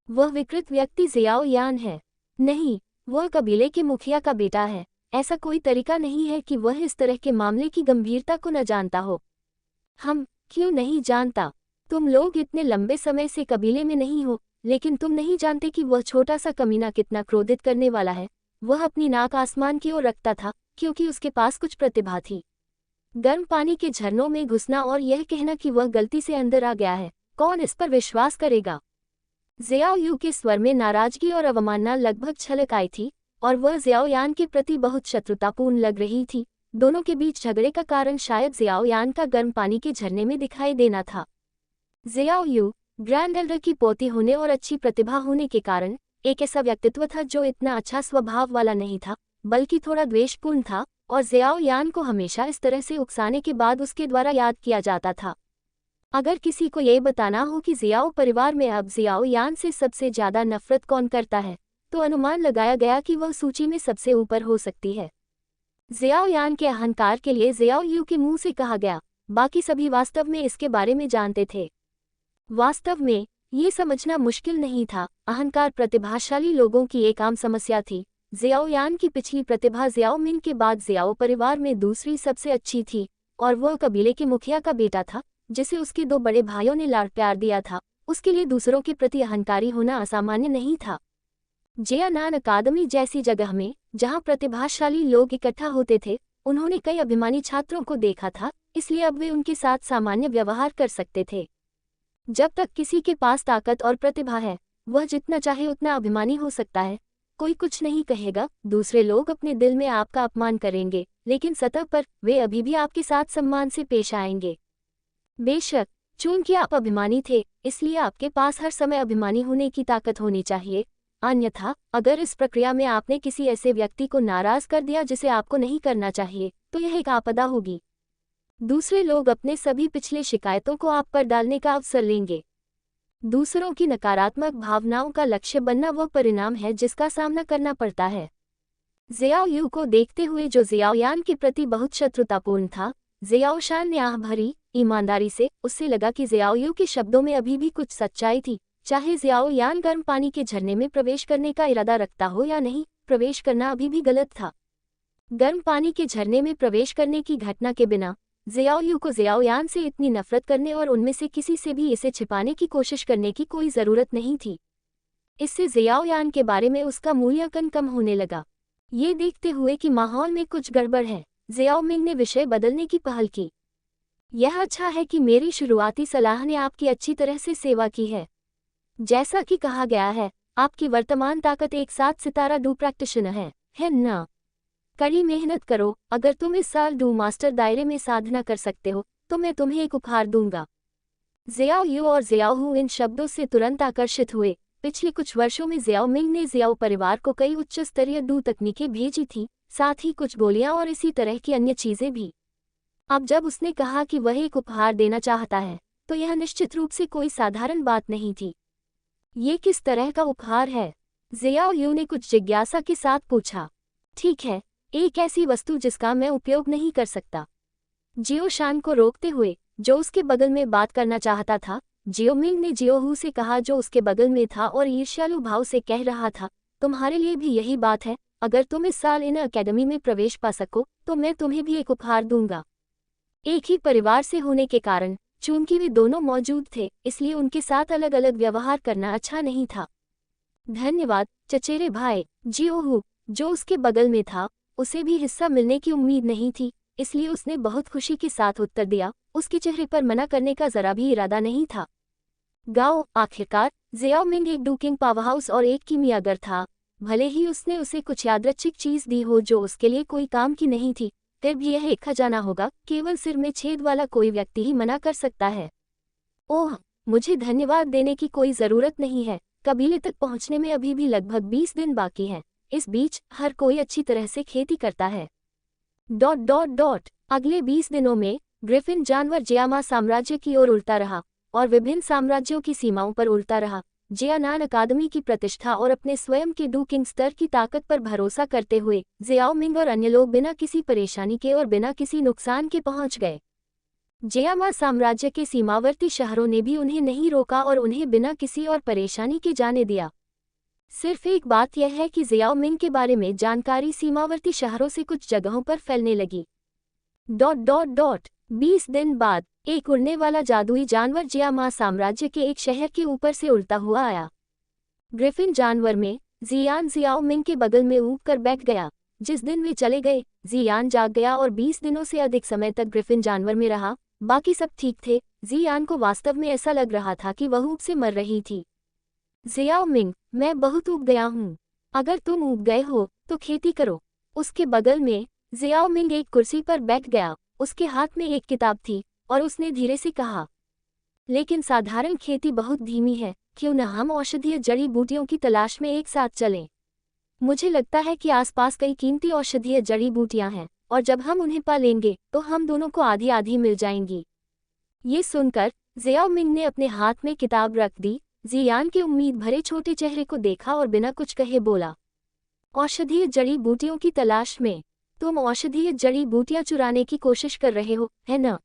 वह विकृत व्यक्ति जियाओ यान है। नहीं, वह कबीले के मुखिया का बेटा है। ऐसा कोई तरीका नहीं है कि वह इस तरह के मामले की गंभीरता को न जानता हो। हम क्यों नहीं जानता? तुम लोग इतने लंबे समय से कबीले में नहीं हो, लेकिन तुम नहीं जानते कि वह छोटा सा कमीना कितना क्रोधित करने वाला है। वह अपनी नाक आसमान की ओर रखता था, क्योंकि उसके पास कुछ प्रतिभा थी। गर्म पानी के झरनों में घुसना और यह कहना कि वह गलती से अंदर आ गया है, कौन इस पर विश्वास करेगा? जियाओ यू के स्वर में नाराजगी और अवमानना लगभग छलक आई थी, और वह जियाओ यान के प्रति बहुत शत्रुतापूर्ण लग रही थी। दोनों के बीच झगड़े का कारण शायद जियाओ यान का गर्म पानी के झरने में दिखाई देना था। जियाओ यू ग्रैंड एल्डर की पोती होने और अच्छी प्रतिभा होने के कारण एक ऐसा व्यक्तित्व था जो इतना अच्छा स्वभाव वाला नहीं था, बल्कि थोड़ा द्वेषपूर्ण था, और ज़ियाओ यान को हमेशा इस तरह से उकसाने के बाद उसके द्वारा याद किया जाता था। अगर किसी को ये बताना हो कि ज़ियाओ परिवार में अब ज़ियाओ यान से सबसे ज़्यादा नफरत कौन करता है, तो अनुमान लगाया गया कि वह सूची में सबसे ऊपर हो सकती है। ज़ियाओ यान के अहंकार के लिए ज़ियाओ यू के मुंह से कहा गया, बाकी सभी वास्तव में इसके बारे में जानते थे। वास्तव में ये समझना मुश्किल नहीं था, अहंकार प्रतिभाशाली लोगों की एक आम समस्या थी। ज़ियाओ यान की पिछली प्रतिभा ज़ियाओ मिंग के बाद ज़ियाओ परिवार में दूसरी सबसे अच्छी थी, और वह कबीले के मुखिया का बेटा था, जिसे उसके 2 बड़े भाइयों ने लाड़ प्यार दिया था। उसके लिए दूसरों के प्रति अहंकारी होना असामान्य नहीं था। जियानान अकादमी जैसी जगह में, जहां प्रतिभाशाली लोग इकट्ठा होते थे, उन्होंने कई अभिमानी छात्रों को देखा था, इसलिए अब वे उनके साथ सामान्य व्यवहार कर सकते थे। जब तक किसी के पास ताकत और प्रतिभा है, वह जितना चाहे उतना अभिमानी हो सकता है। कोई कुछ नहीं कहेगा, दूसरे लोग अपने दिल में आपका अपमान करेंगे, लेकिन सतह पर वे अभी भी आपके साथ सम्मान से पेश आएंगे। बेशक, चूंकि आप अभिमानी थे, इसलिए आपके पास हर समय अभिमानी होने की ताकत होनी चाहिए। अन्यथा, अगर इस प्रक्रिया में आपने किसी ऐसे व्यक्ति को नाराज कर दिया जिसे आपको नहीं करना चाहिए, तो यह एक आपदा होगी। दूसरे लोग अपने सभी पिछले शिकायतों को आप पर डालने का अवसर लेंगे। दूसरों की नकारात्मक भावनाओं का लक्ष्य बनना वह परिणाम है जिसका सामना करना पड़ता है। ज़ियाओ यू को देखते हुए, जो ज़ियाओ यान के प्रति बहुत शत्रुतापूर्ण था, ज़ियाओ शान ने आह भरी ईमानदारी से उससे लगा कि ज़ियाओ यू के शब्दों में अभी भी कुछ सच्चाई थी। चाहे ज़ियाओ यान गर्म पानी के झरने में प्रवेश करने का इरादा रखता हो या नहीं, प्रवेश करना अभी भी गलत था। गर्म पानी के झरने में प्रवेश करने की घटना के बिना ज़ियाओ यू को ज़ियाओ यान से इतनी नफरत करने और उनमें से किसी से भी इसे छिपाने की कोशिश करने की कोई ज़रूरत नहीं थी। इससे ज़ियाओ यान के बारे में उसका मूल्यांकन कम होने लगा। ये देखते हुए कि माहौल में कुछ गड़बड़ है, ज़ियाओ मिंग ने विषय बदलने की पहल की। यह अच्छा है कि मेरी शुरुआती सलाह ने आपकी अच्छी तरह से सेवा की है। जैसा कि कहा गया है, आपकी वर्तमान ताकत एक 7 सितारा डू प्रैक्टिशनर है ना? कड़ी मेहनत करो। अगर तुम इस साल डू मास्टर दायरे में साधना कर सकते हो, तो मैं तुम्हें एक उपहार दूंगा। ज़ियाओ यू और ज़ियाओ हू इन शब्दों से तुरंत आकर्षित हुए। पिछले कुछ वर्षों में ज़ियाओ मिंग ने ज़ियाओ परिवार को कई उच्च स्तरीय डू तकनीकें भेजी थीं, साथ ही कुछ गोलियां और इसी तरह की अन्य चीजें भी। अब जब उसने कहा कि वह एक उपहार देना चाहता है, तो यह निश्चित रूप से कोई साधारण बात नहीं थी। ये किस तरह का उपहार है? ज़ियाओ यू ने कुछ जिज्ञासा के साथ पूछा। ठीक है, एक ऐसी वस्तु जिसका मैं उपयोग नहीं कर सकता। जियो शान को रोकते हुए, जो उसके बगल में बात करना चाहता था, जियो मिंग ने जियो हू से कहा, जो उसके बगल में था और ईर्ष्यालु भाव से कह रहा था, तुम्हारे लिए भी यही बात है। अगर तुम इस साल इन अकेडमी में प्रवेश पा सको, तो मैं तुम्हें भी एक उपहार दूंगा। एक ही परिवार से होने के कारण, चूंकि वे दोनों मौजूद थे, इसलिए उनके साथ अलग अलग व्यवहार करना अच्छा नहीं था। धन्यवाद चचेरे भाई। जियो हू, जो उसके बगल में था, उसे भी हिस्सा मिलने की उम्मीद नहीं थी, इसलिए उसने बहुत खुशी के साथ उत्तर दिया। उसके चेहरे पर मना करने का जरा भी इरादा नहीं था। गाओ, आखिरकार ज़ियाओ मिंग एक डूकिंग पावरहाउस और एक कीमियागर था। भले ही उसने उसे कुछ यादृच्छिक चीज दी हो जो उसके लिए कोई काम की नहीं थी, फिर भी यह एक खजाना होगा। केवल सिर में छेद वाला कोई व्यक्ति ही मना कर सकता है। ओह, मुझे धन्यवाद देने की कोई ज़रूरत नहीं है। कबीले तक पहुंचने में अभी भी लगभग 20 दिन बाकी हैं। इस बीच हर कोई अच्छी तरह से खेती करता है। ... अगले 20 दिनों में ग्रिफिन जानवर जियामा साम्राज्य की ओर उड़ता रहा और विभिन्न साम्राज्यों की सीमाओं पर उड़ता रहा। जियानान अकादमी की प्रतिष्ठा और अपने स्वयं के डूकिंग स्तर की ताकत पर भरोसा करते हुए ज़ियाओ मिंग और अन्य लोग बिना किसी परेशानी के और बिना किसी नुकसान के पहुंच गए। जियामा साम्राज्य के सीमावर्ती शहरों ने भी उन्हें नहीं रोका और उन्हें बिना किसी और परेशानी के जाने दिया। सिर्फ एक बात यह है कि ज़ियाओ मिंग के बारे में जानकारी सीमावर्ती शहरों से कुछ जगहों पर फैलने लगी। ... 20 दिन बाद एक उड़ने वाला जादुई जानवर जियामा साम्राज्य के एक शहर के ऊपर से उड़ता हुआ आया। ग्रिफिन जानवर में ज़ियान ज़ियाओ मिंग के बगल में ऊब कर बैठ गया। जिस दिन वे चले गए, ज़ियान जाग गया और 20 दिनों से अधिक समय तक ग्रिफिन जानवर में रहा। बाकी सब ठीक थे। ज़ियान को वास्तव में ऐसा लग रहा था कि वह ऊब से मर रही थी। ज़ियाओ मिंग, मैं बहुत ऊब गया हूँ। अगर तुम ऊब गए हो तो खेती करो। उसके बगल में ज़ियाओ मिंग एक कुर्सी पर बैठ गया। उसके हाथ में एक किताब थी और उसने धीरे से कहा, लेकिन साधारण खेती बहुत धीमी है। क्यों न हम औषधीय जड़ी बूटियों की तलाश में एक साथ चलें? मुझे लगता है कि आसपास कई कीमती औषधीय जड़ी बूटियां हैं। और जब हम उन्हें पा लेंगे तो हम दोनों को आधी आधी मिल जाएंगी। ये सुनकर जियाओ मिंग ने अपने हाथ में किताब रख दी। जियान के उम्मीद भरे छोटे चेहरे को देखा और बिना कुछ कहे बोला, औषधीय जड़ी बूटियों की तलाश में? तुम औषधीय जड़ी बूटियां चुराने की कोशिश कर रहे हो, है न?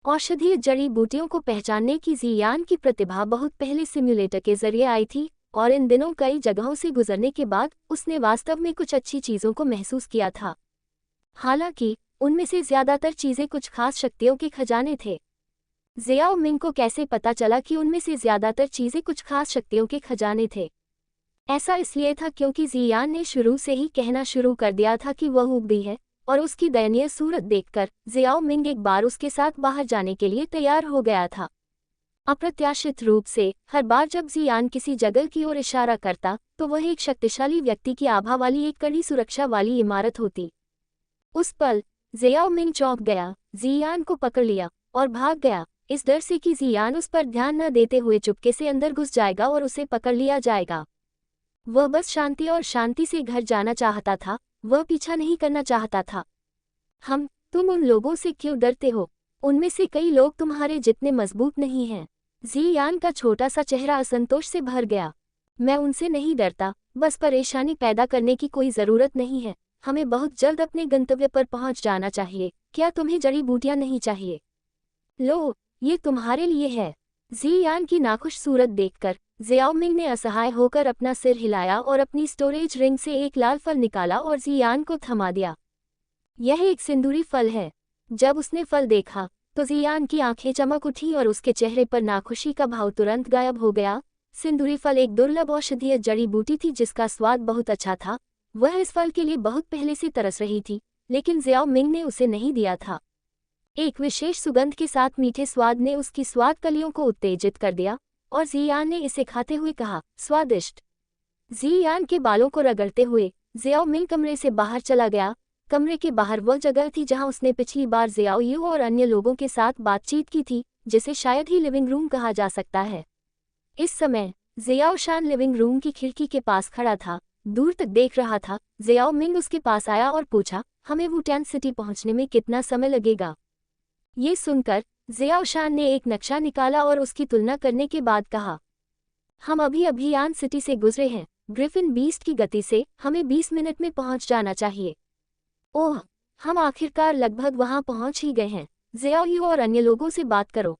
औषधीय जड़ी बूटियों को पहचानने की जियान की प्रतिभा बहुत पहले सिम्युलेटर के जरिए आई थी, और इन दिनों कई जगहों से गुजरने के बाद उसने वास्तव में कुछ अच्छी चीज़ों को महसूस किया था। हालांकि उनमें से ज़्यादातर चीज़ें कुछ खास शक्तियों के खजाने थे। जियाओ मिंग को कैसे पता चला कि उनमें से ज़्यादातर चीज़ें कुछ खास शक्तियों के खजाने थे? ऐसा इसलिए था क्योंकि जियान ने शुरू से ही कहना शुरू कर दिया था कि वह ऊब गई है, और उसकी दयनीय सूरत देखकर जियाओ मिंग एक बार उसके साथ बाहर जाने के लिए तैयार हो गया था। अप्रत्याशित रूप से हर बार जब जियान किसी जगह की ओर इशारा करता तो वह एक शक्तिशाली व्यक्ति की आभा वाली एक कड़ी सुरक्षा वाली इमारत होती। उस पल जियाओ मिंग चौंक गया, जियान को पकड़ लिया और भाग गया, इस डर से कि जियान उस पर ध्यान न देते हुए चुपके से अंदर घुस जाएगा और उसे पकड़ लिया जाएगा। वह बस शांति और शांति से घर जाना चाहता था, वह पीछा नहीं करना चाहता था। तुम उन लोगों से क्यों डरते हो? उनमें से कई लोग तुम्हारे जितने मजबूत नहीं हैं। जियान का छोटा सा चेहरा असंतोष से भर गया। मैं उनसे नहीं डरता, बस परेशानी पैदा करने की कोई ज़रूरत नहीं है। हमें बहुत जल्द अपने गंतव्य पर पहुंच जाना चाहिए। क्या तुम्हें जड़ी बूटियां नहीं चाहिए? लो, ये तुम्हारे लिए है। जियान की नाखुश सूरत देखकर जियाओ मिंग ने असहाय होकर अपना सिर हिलाया और अपनी स्टोरेज रिंग से एक लाल फल निकाला और जियान को थमा दिया। यह एक सिंदूरी फल है। जब उसने फल देखा तो जियान की आंखें चमक उठी और उसके चेहरे पर नाखुशी का भाव तुरंत गायब हो गया। सिंदूरी फल एक दुर्लभ औषधीय जड़ी बूटी थी जिसका स्वाद बहुत अच्छा था। वह इस फल के लिए बहुत पहले से तरस रही थी, लेकिन जियाओ मिंग ने उसे नहीं दिया था। एक विशेष सुगंध के साथ मीठे स्वाद ने उसकी स्वाद कलियों को उत्तेजित कर दिया और जियान ने इसे खाते हुए कहा, स्वादिष्ट। जियान के बालों को रगड़ते हुए जियाओ मिंग कमरे से बाहर चला गया। कमरे के बाहर वह जगह थी जहां उसने पिछली बार जियाओ यू और अन्य लोगों के साथ बातचीत की थी, जिसे शायद ही लिविंग रूम कहा जा सकता है। इस समय जियाओ शान लिविंग रूम की खिड़की के पास खड़ा था, दूर तक देख रहा था। जियाओ मिंग उसके पास आया और पूछा, हमें वुटान सिटी पहुंचने में कितना समय लगेगा? ये सुनकर जियाओ शान ने एक नक्शा निकाला और उसकी तुलना करने के बाद कहा, हम अभी अभियान सिटी से गुजरे हैं। ग्रिफिन बीस्ट की गति से हमें 20 मिनट में पहुंच जाना चाहिए। ओह, हम आखिरकार लगभग वहां पहुंच ही गए हैं। जियाओ यू और अन्य लोगों से बात करो।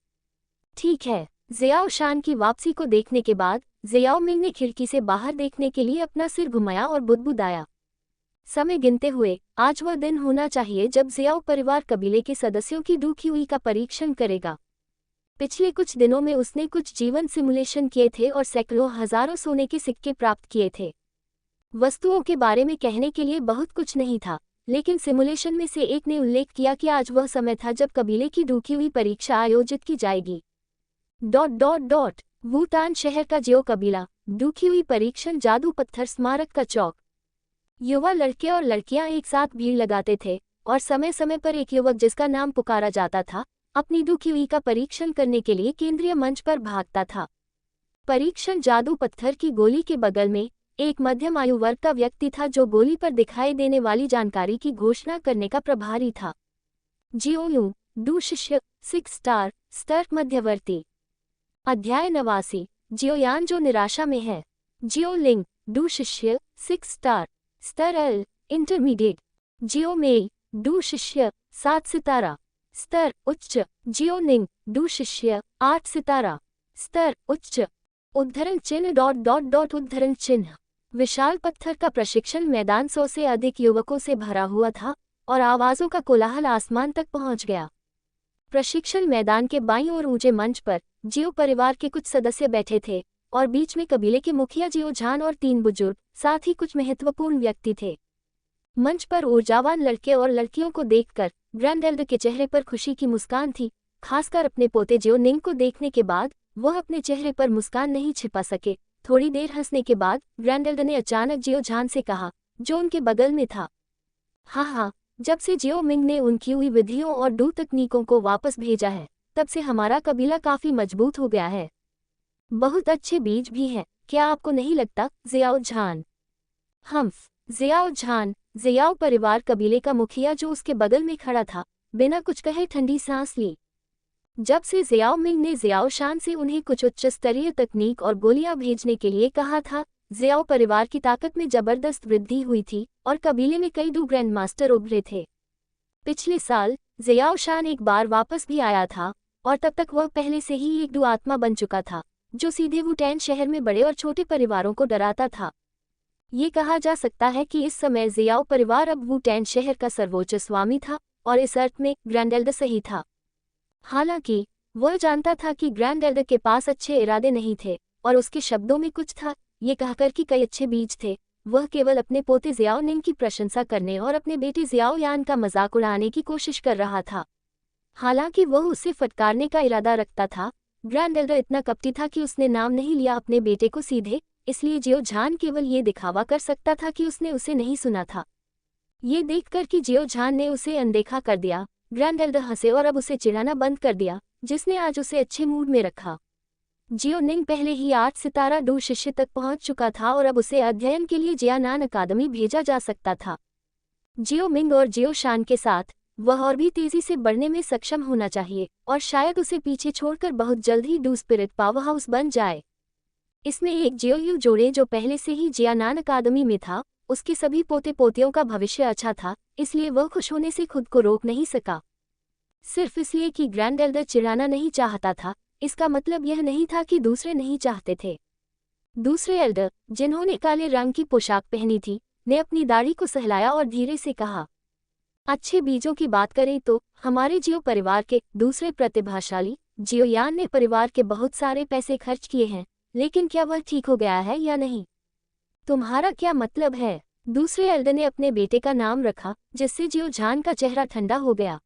ठीक है। जियाओ शान की वापसी को देखने के बाद जियाओ मिंग ने खिड़की से बाहर देखने के लिए अपना सिर घुमाया और बुदबुदाया। समय गिनते हुए आज वह दिन होना चाहिए जब जियाओ परिवार कबीले के सदस्यों की डूखी हुई का परीक्षण करेगा। पिछले कुछ दिनों में उसने कुछ जीवन सिमुलेशन किए थे और सैकड़ों हजारों सोने के सिक्के प्राप्त किए थे। वस्तुओं के बारे में कहने के लिए बहुत कुछ नहीं था, लेकिन सिमुलेशन में से एक ने उल्लेख किया कि आज वह समय था जब कबीले की डूखी हुई परीक्षा आयोजित की जाएगी। वुटान शहर का जियो कबीला, डूखी हुई परीक्षण, जादू पत्थर स्मारक का चौक। युवा लड़के और लड़कियां एक साथ भीड़ लगाते थे और समय समय पर एक युवक जिसका नाम पुकारा जाता था अपनी डूखी हुई का परीक्षण करने के लिए केंद्रीय मंच पर भागता था। परीक्षण जादू पत्थर की गोली के बगल में एक मध्यम आयु वर्ग का व्यक्ति था जो गोली पर दिखाई देने वाली जानकारी की घोषणा करने का प्रभारी था। जियो डू शिष्य 6 स्टार स्तर मध्यवर्ती। अध्याय 89, जियोयान जो निराशा में है। जियो लिंग डू शिष्य 6 स्टार स्तर एल इंटरमीडिएट। जियो मेई डू शिष्य 7 सितारा स्तर उच्च। जियो निंग डू शिष्य 8 सितारा स्तर उच्च। उद्धरण चिन्ह उद्धरण चिन्ह। विशाल पत्थर का प्रशिक्षण मैदान 100 से अधिक युवकों से भरा हुआ था और आवाजों का कोलाहल आसमान तक पहुंच गया। प्रशिक्षण मैदान के बाईं ओर ऊंचे मंच पर जियो परिवार के कुछ सदस्य बैठे थे और बीच में कबीले के मुखिया जियो झान और 3 बुजुर्ग, साथ ही कुछ महत्वपूर्ण व्यक्ति थे। मंच पर ऊर्जावान लड़के और लड़कियों को देखकर ग्रैंडेल्डर के चेहरे पर खुशी की मुस्कान थी। खासकर अपने पोते जियो निंग को देखने के बाद वह अपने चेहरे पर मुस्कान नहीं छिपा सके। थोड़ी देर हंसने के बाद ग्रैंडेल्डर ने अचानक जियो झान से कहा, जो उनके बगल में था, हाँ, जब से जियो मिंग ने उनकी हुई विधियों और डू तकनीकों को वापस भेजा है तब से हमारा कबीला काफी मजबूत हो गया है। बहुत अच्छे बीज भी हैं, क्या आपको नहीं लगता? जियाओ झान। जियाओ झान जियाओ परिवार कबीले का मुखिया जो उसके बगल में खड़ा था, बिना कुछ कहे ठंडी सांस ली। जब से जियाओ मिंग ने जियाओ शान से उन्हें कुछ उच्च स्तरीय तकनीक और गोलियां भेजने के लिए कहा था, जियाओ परिवार की ताकत में जबरदस्त वृद्धि हुई थी और कबीले में कई 2 ग्रैंड मास्टर उभरे थे। पिछले साल जियाओ शान एक बार वापस भी आया था और तब तक वह पहले से ही एक आत्मा बन चुका था, जो सीधे वुटैन शहर में बड़े और छोटे परिवारों को डराता था। ये कहा जा सकता है कि इस समय जियाओ परिवार अब वुटैन शहर का सर्वोच्च स्वामी था और इस अर्थ में ग्रैंड एल्डर सही था। हालांकि वह जानता था कि ग्रैंड एल्डर के पास अच्छे इरादे नहीं थे और उसके शब्दों में कुछ था, ये कहकर कि कई अच्छे बीज थे। वह केवल अपने पोते जियाओ निंग की प्रशंसा करने और अपने बेटे जियाओ यान का मजाक उड़ाने की कोशिश कर रहा था। हालांकि वह उसे फटकारने का इरादा रखता था, ग्रैंड एल्डर इतना कपटी था कि उसने नाम नहीं लिया अपने बेटे को सीधे, इसलिए जियो झान केवल ये दिखावा कर सकता था कि उसने उसे नहीं सुना था। ये देखकर कि जियो झान ने उसे अनदेखा कर दिया, ग्रैंड एल्डर हंसे और अब उसे चिढ़ाना बंद कर दिया, जिसने आज उसे अच्छे मूड में रखा। जियो निंग पहले ही 8 सितारा डू शिष्य तक पहुंच चुका था और अब उसे अध्ययन के लिए जियानान अकादमी भेजा जा सकता था। जियो मिंग और जियो शान के साथ वह और भी तेजी से बढ़ने में सक्षम होना चाहिए और शायद उसे पीछे छोड़कर बहुत जल्द ही डू स्पिरिट पावर हाउस बन जाए। इसमें एक जियो यू जोड़े जो पहले से ही जियानान अकादमी में था, उसके सभी पोते पोतियों का भविष्य अच्छा था, इसलिए वह खुश होने से खुद को रोक नहीं सका। सिर्फ इसलिए कि ग्रैंड एल्डर चिढ़ाना नहीं चाहता था, इसका मतलब यह नहीं था कि दूसरे नहीं चाहते थे। दूसरे एल्डर, जिन्होंने काले रंग की पोशाक पहनी थी, ने अपनी दाढ़ी को सहलाया और धीरे से कहा, अच्छे बीजों की बात करें तो हमारे जियो परिवार के दूसरे प्रतिभाशाली जियो यान ने परिवार के बहुत सारे पैसे खर्च किए हैं, लेकिन क्या वह ठीक हो गया है या नहीं? तुम्हारा क्या मतलब है? दूसरे एल्डर ने अपने बेटे का नाम रखा, जिससे जियो झान का चेहरा ठंडा हो गया।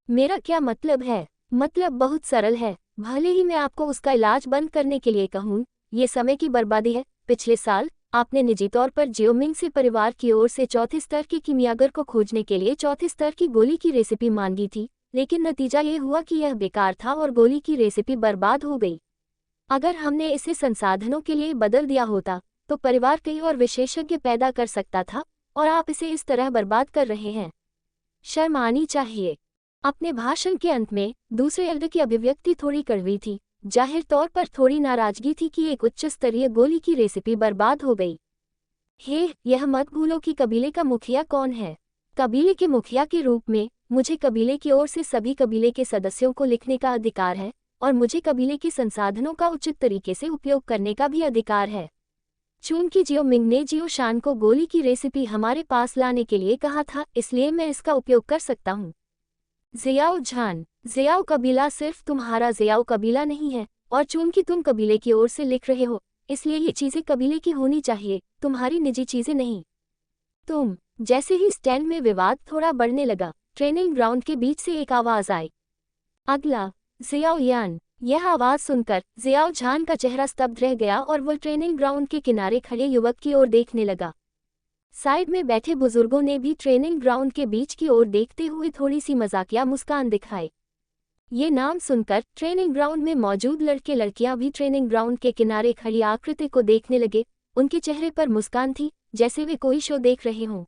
मेरा क्या मतलब है? मतलब बहुत सरल है, भले ही मैं आपको उसका इलाज बंद करने के लिए कहूँ, ये समय की बर्बादी है। पिछले साल आपने निजी तौर पर जियो मिंग से परिवार की ओर से चौथे स्तर के कीमियागर को खोजने के लिए चौथे स्तर की गोली की रेसिपी मांगी थी, लेकिन नतीजा ये हुआ कि यह बेकार था और गोली की रेसिपी बर्बाद हो गई। अगर हमने इसे संसाधनों के लिए बदल दिया होता तो परिवार कई और विशेषज्ञ पैदा कर सकता था, और आप इसे इस तरह बर्बाद कर रहे हैं। शर्म आनी चाहिए। अपने भाषण के अंत में दूसरे एल्डर की अभिव्यक्ति थोड़ी कड़वी थी, जाहिर तौर पर थोड़ी नाराजगी थी कि एक उच्च स्तरीय गोली की रेसिपी बर्बाद हो गई। हे, यह मत भूलो कि कबीले का मुखिया कौन है। कबीले के मुखिया के रूप में मुझे कबीले की ओर से सभी कबीले के सदस्यों को लिखने का अधिकार है, और मुझे कबीले के संसाधनों का उचित तरीके से उपयोग करने का भी अधिकार है। चूंकि जियो मिंग ने जियो शान को गोली की रेसिपी हमारे पास लाने के लिए कहा था, इसलिए मैं इसका उपयोग कर सकता हूँ। जियाओ झान, जियाओ कबीला सिर्फ तुम्हारा जियाओ कबीला नहीं है, और चूंकि तुम कबीले की ओर से लिख रहे हो, इसलिए ये चीजें कबीले की होनी चाहिए, तुम्हारी निजी चीजें नहीं। तुम। जैसे ही स्टैंड में विवाद थोड़ा बढ़ने लगा, ट्रेनिंग ग्राउंड के बीच से एक आवाज आई, अगला जियाओ यान। यह आवाज सुनकर जियाओ झान का चेहरा स्तब्ध रह गया और वह ट्रेनिंग ग्राउंड के किनारे खड़े युवक की ओर देखने लगा। साइड में बैठे बुजुर्गों ने भी ट्रेनिंग ग्राउंड के बीच की ओर देखते हुए थोड़ी सी मजाकिया मुस्कान दिखाई। ये नाम सुनकर ट्रेनिंग ग्राउंड में मौजूद लड़के लड़कियां भी ट्रेनिंग ग्राउंड के किनारे खड़ी आकृति को देखने लगे। उनके चेहरे पर मुस्कान थी, जैसे वे कोई शो देख रहे हों।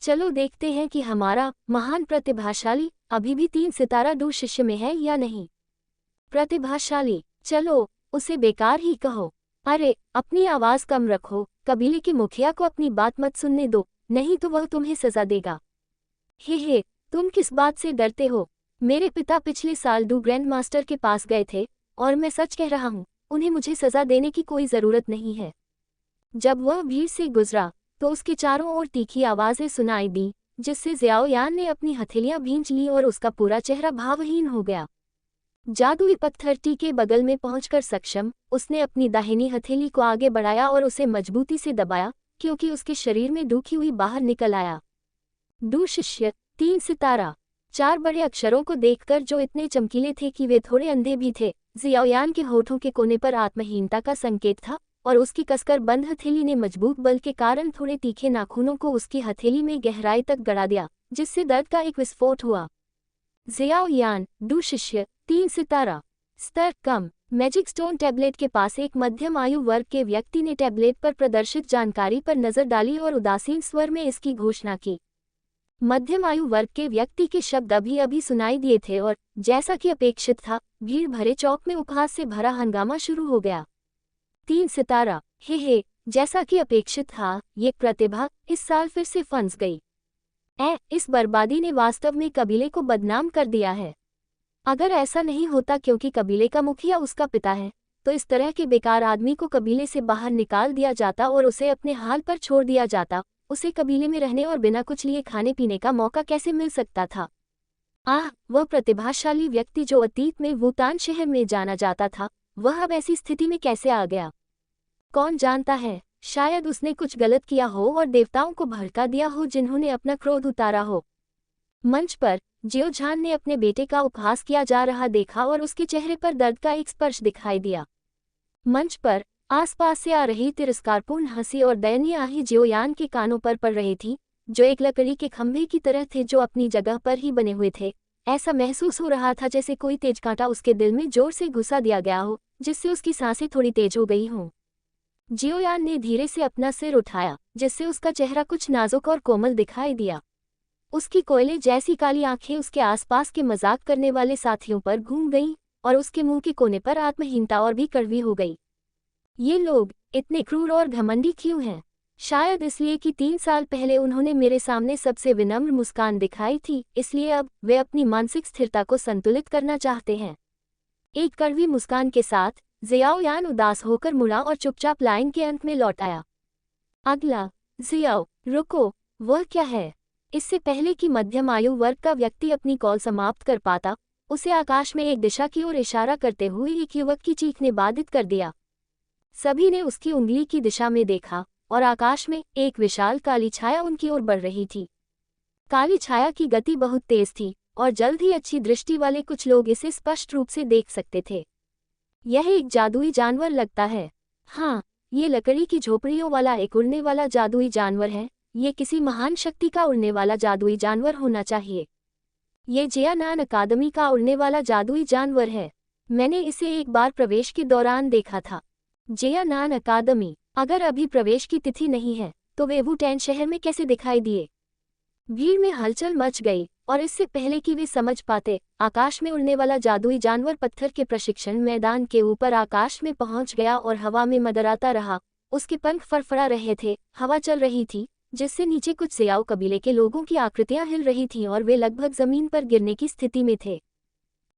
चलो देखते हैं कि हमारा महान प्रतिभाशाली अभी भी 3 सितारा डू शिष्य में है या नहीं। प्रतिभाशाली, चलो उसे बेकार ही कहो। अरे, अपनी आवाज कम रखो, कबीले के मुखिया को अपनी बात मत सुनने दो, नहीं तो वह तुम्हें सजा देगा। हे, तुम किस बात से डरते हो? मेरे पिता पिछले साल डू ग्रैंड मास्टर के पास गए थे, और मैं सच कह रहा हूँ, उन्हें मुझे सजा देने की कोई जरूरत नहीं है। जब वह भीड़ से गुजरा तो उसके चारों ओर तीखी आवाजें सुनाई दी, जिससे जियाओ यान ने अपनी हथेलियां भींच ली और उसका पूरा चेहरा भावहीन हो गया। जादुई पत्थर टी के बगल में पहुंचकर सक्षम, उसने अपनी दाहिनी हथेली को आगे बढ़ाया और उसे मजबूती से दबाया, क्योंकि उसके शरीर में दुखी हुई बाहर निकल आया। डू शिष्य, 3 सितारा। 4 बड़े अक्षरों को देखकर जो इतने चमकीले थे कि वे थोड़े अंधे भी थे, जियाओ यान के होठों के कोने पर आत्महीनता का संकेत था, और उसकी कसकर बंद हथेली ने मजबूत बल के कारण थोड़े तीखे नाखूनों को उसकी हथेली में गहराई तक गड़ा दिया, जिससे दर्द का एक विस्फोट हुआ। जियाओ यान, डू शिष्य, 3 सितारा। स्तर कम। मैजिक स्टोन टैबलेट के पास एक मध्यम आयु वर्ग के व्यक्ति ने टैबलेट पर प्रदर्शित जानकारी पर नजर डाली और उदासीन स्वर में इसकी घोषणा की। मध्यम आयु वर्ग के व्यक्ति के शब्द अभी अभी सुनाई दिए थे और जैसा कि अपेक्षित था, भीड़ भरे चौक में उपहास से भरा हंगामा शुरू हो गया। 3 सितारा, हे, जैसा कि अपेक्षित था, ये प्रतिभा इस साल फिर से फंस गई। इस बर्बादी ने वास्तव में कबीले को बदनाम कर दिया है। अगर ऐसा नहीं होता क्योंकि कबीले का मुखिया उसका पिता है, तो इस तरह के बेकार आदमी को कबीले से बाहर निकाल दिया जाता और उसे अपने हाल पर छोड़ दिया जाता। उसे कबीले में रहने और बिना कुछ लिए खाने पीने का मौका कैसे मिल सकता था? वह प्रतिभाशाली व्यक्ति जो अतीत में वुतान शहर में जाना जाता था, वह अब ऐसी स्थिति में कैसे आ गया? कौन जानता है, शायद उसने कुछ गलत किया हो और देवताओं को भड़का दिया हो जिन्होंने अपना क्रोध उतारा हो। मंच पर जियो झान ने अपने बेटे का उपहास किया जा रहा देखा और उसके चेहरे पर दर्द का एक स्पर्श दिखाई दिया। मंच पर आसपास से आ रही तिरस्कारपूर्ण हंसी और दयनीय आही जियोयान के कानों पर पड़ रही थी, जो एक लकड़ी के खंभे की तरह थे जो अपनी जगह पर ही बने हुए थे। ऐसा महसूस हो रहा था जैसे कोई तेज कांटा उसके दिल में जोर से घुसा दिया गया हो, जिससे उसकी सांसें थोड़ी तेज हो गई हों। जियोयान ने धीरे से अपना सिर उठाया, जिससे उसका चेहरा कुछ नाजुक और कोमल दिखाई दिया। उसकी कोयले जैसी काली आंखें उसके आसपास के मजाक करने वाले साथियों पर घूम गईं और उसके मुंह के कोने पर आत्महीनता और भी कड़वी हो गई। ये लोग इतने क्रूर और घमंडी क्यों हैं? शायद इसलिए कि 3 साल पहले उन्होंने मेरे सामने सबसे विनम्र मुस्कान दिखाई थी, इसलिए अब वे अपनी मानसिक स्थिरता को संतुलित करना चाहते हैं। एक कड़वी मुस्कान के साथ जियाओयान उदास होकर मुड़ा और चुपचाप लाइन के अंत में लौट आया। अगला, जियाओ, रुको, वह क्या है? इससे पहले कि मध्यम आयु वर्ग का व्यक्ति अपनी कॉल समाप्त कर पाता, उसे आकाश में एक दिशा की ओर इशारा करते हुए एक युवक की चीख ने बाधित कर दिया। सभी ने उसकी उंगली की दिशा में देखा और आकाश में एक विशाल काली छाया उनकी ओर बढ़ रही थी। काली छाया की गति बहुत तेज थी और जल्द ही अच्छी दृष्टि वाले कुछ लोग इसे स्पष्ट रूप से देख सकते थे। यह एक जादुई जानवर लगता है। हाँ, ये लकड़ी की झोपड़ियों वाला एक उड़ने वाला जादुई जानवर है। ये किसी महान शक्ति का उड़ने वाला जादुई जानवर होना चाहिए। ये जियानान अकादमी का उड़ने वाला जादुई जानवर है। मैंने इसे एक बार प्रवेश के दौरान देखा था। जियानान अकादमी, अगर अभी प्रवेश की तिथि नहीं है, तो वे वुटैन शहर में कैसे दिखाई दिए? भीड़ में हलचल मच गई और इससे पहले कि वे समझ पाते, आकाश में उड़ने वाला जादुई जानवर पत्थर के प्रशिक्षण मैदान के ऊपर आकाश में पहुंच गया और हवा में मदराता रहा। उसके पंख फड़फड़ा रहे थे, हवा चल रही थी, जिससे नीचे कुछ जियाओ कबीले के लोगों की आकृतियां हिल रही थीं और वे लगभग जमीन पर गिरने की स्थिति में थे।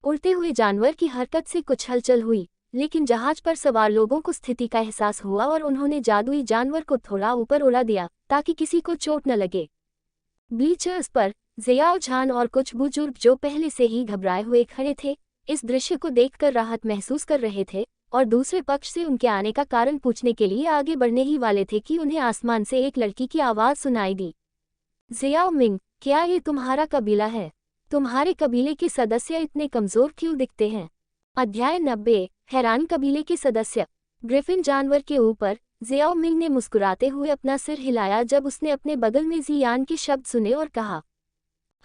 उड़ते हुए जानवर की हरकत से कुछ हलचल हुई, लेकिन जहाज पर सवार लोगों को स्थिति का एहसास हुआ और उन्होंने जादुई जानवर को थोड़ा ऊपर उड़ा दिया ताकि किसी को चोट न लगे। ब्लीचर्स पर जियाओ झान और कुछ बुजुर्ग जो पहले से ही घबराए हुए खड़े थे, इस दृश्य को देखकर राहत महसूस कर रहे थे और दूसरे पक्ष से उनके आने का कारण पूछने के लिए आगे बढ़ने ही वाले थे कि उन्हें आसमान से एक लड़की की आवाज़ सुनाई दी। जियाओ मिंग, क्या ये तुम्हारा कबीला है? तुम्हारे कबीले के सदस्य इतने कमज़ोर क्यों दिखते हैं? अध्याय 90, हैरान कबीले के सदस्य। ग्रिफिन जानवर के ऊपर जियाओ मिंग ने मुस्कुराते हुए अपना सिर हिलाया जब उसने अपने बगल में जियान के शब्द सुने और कहा,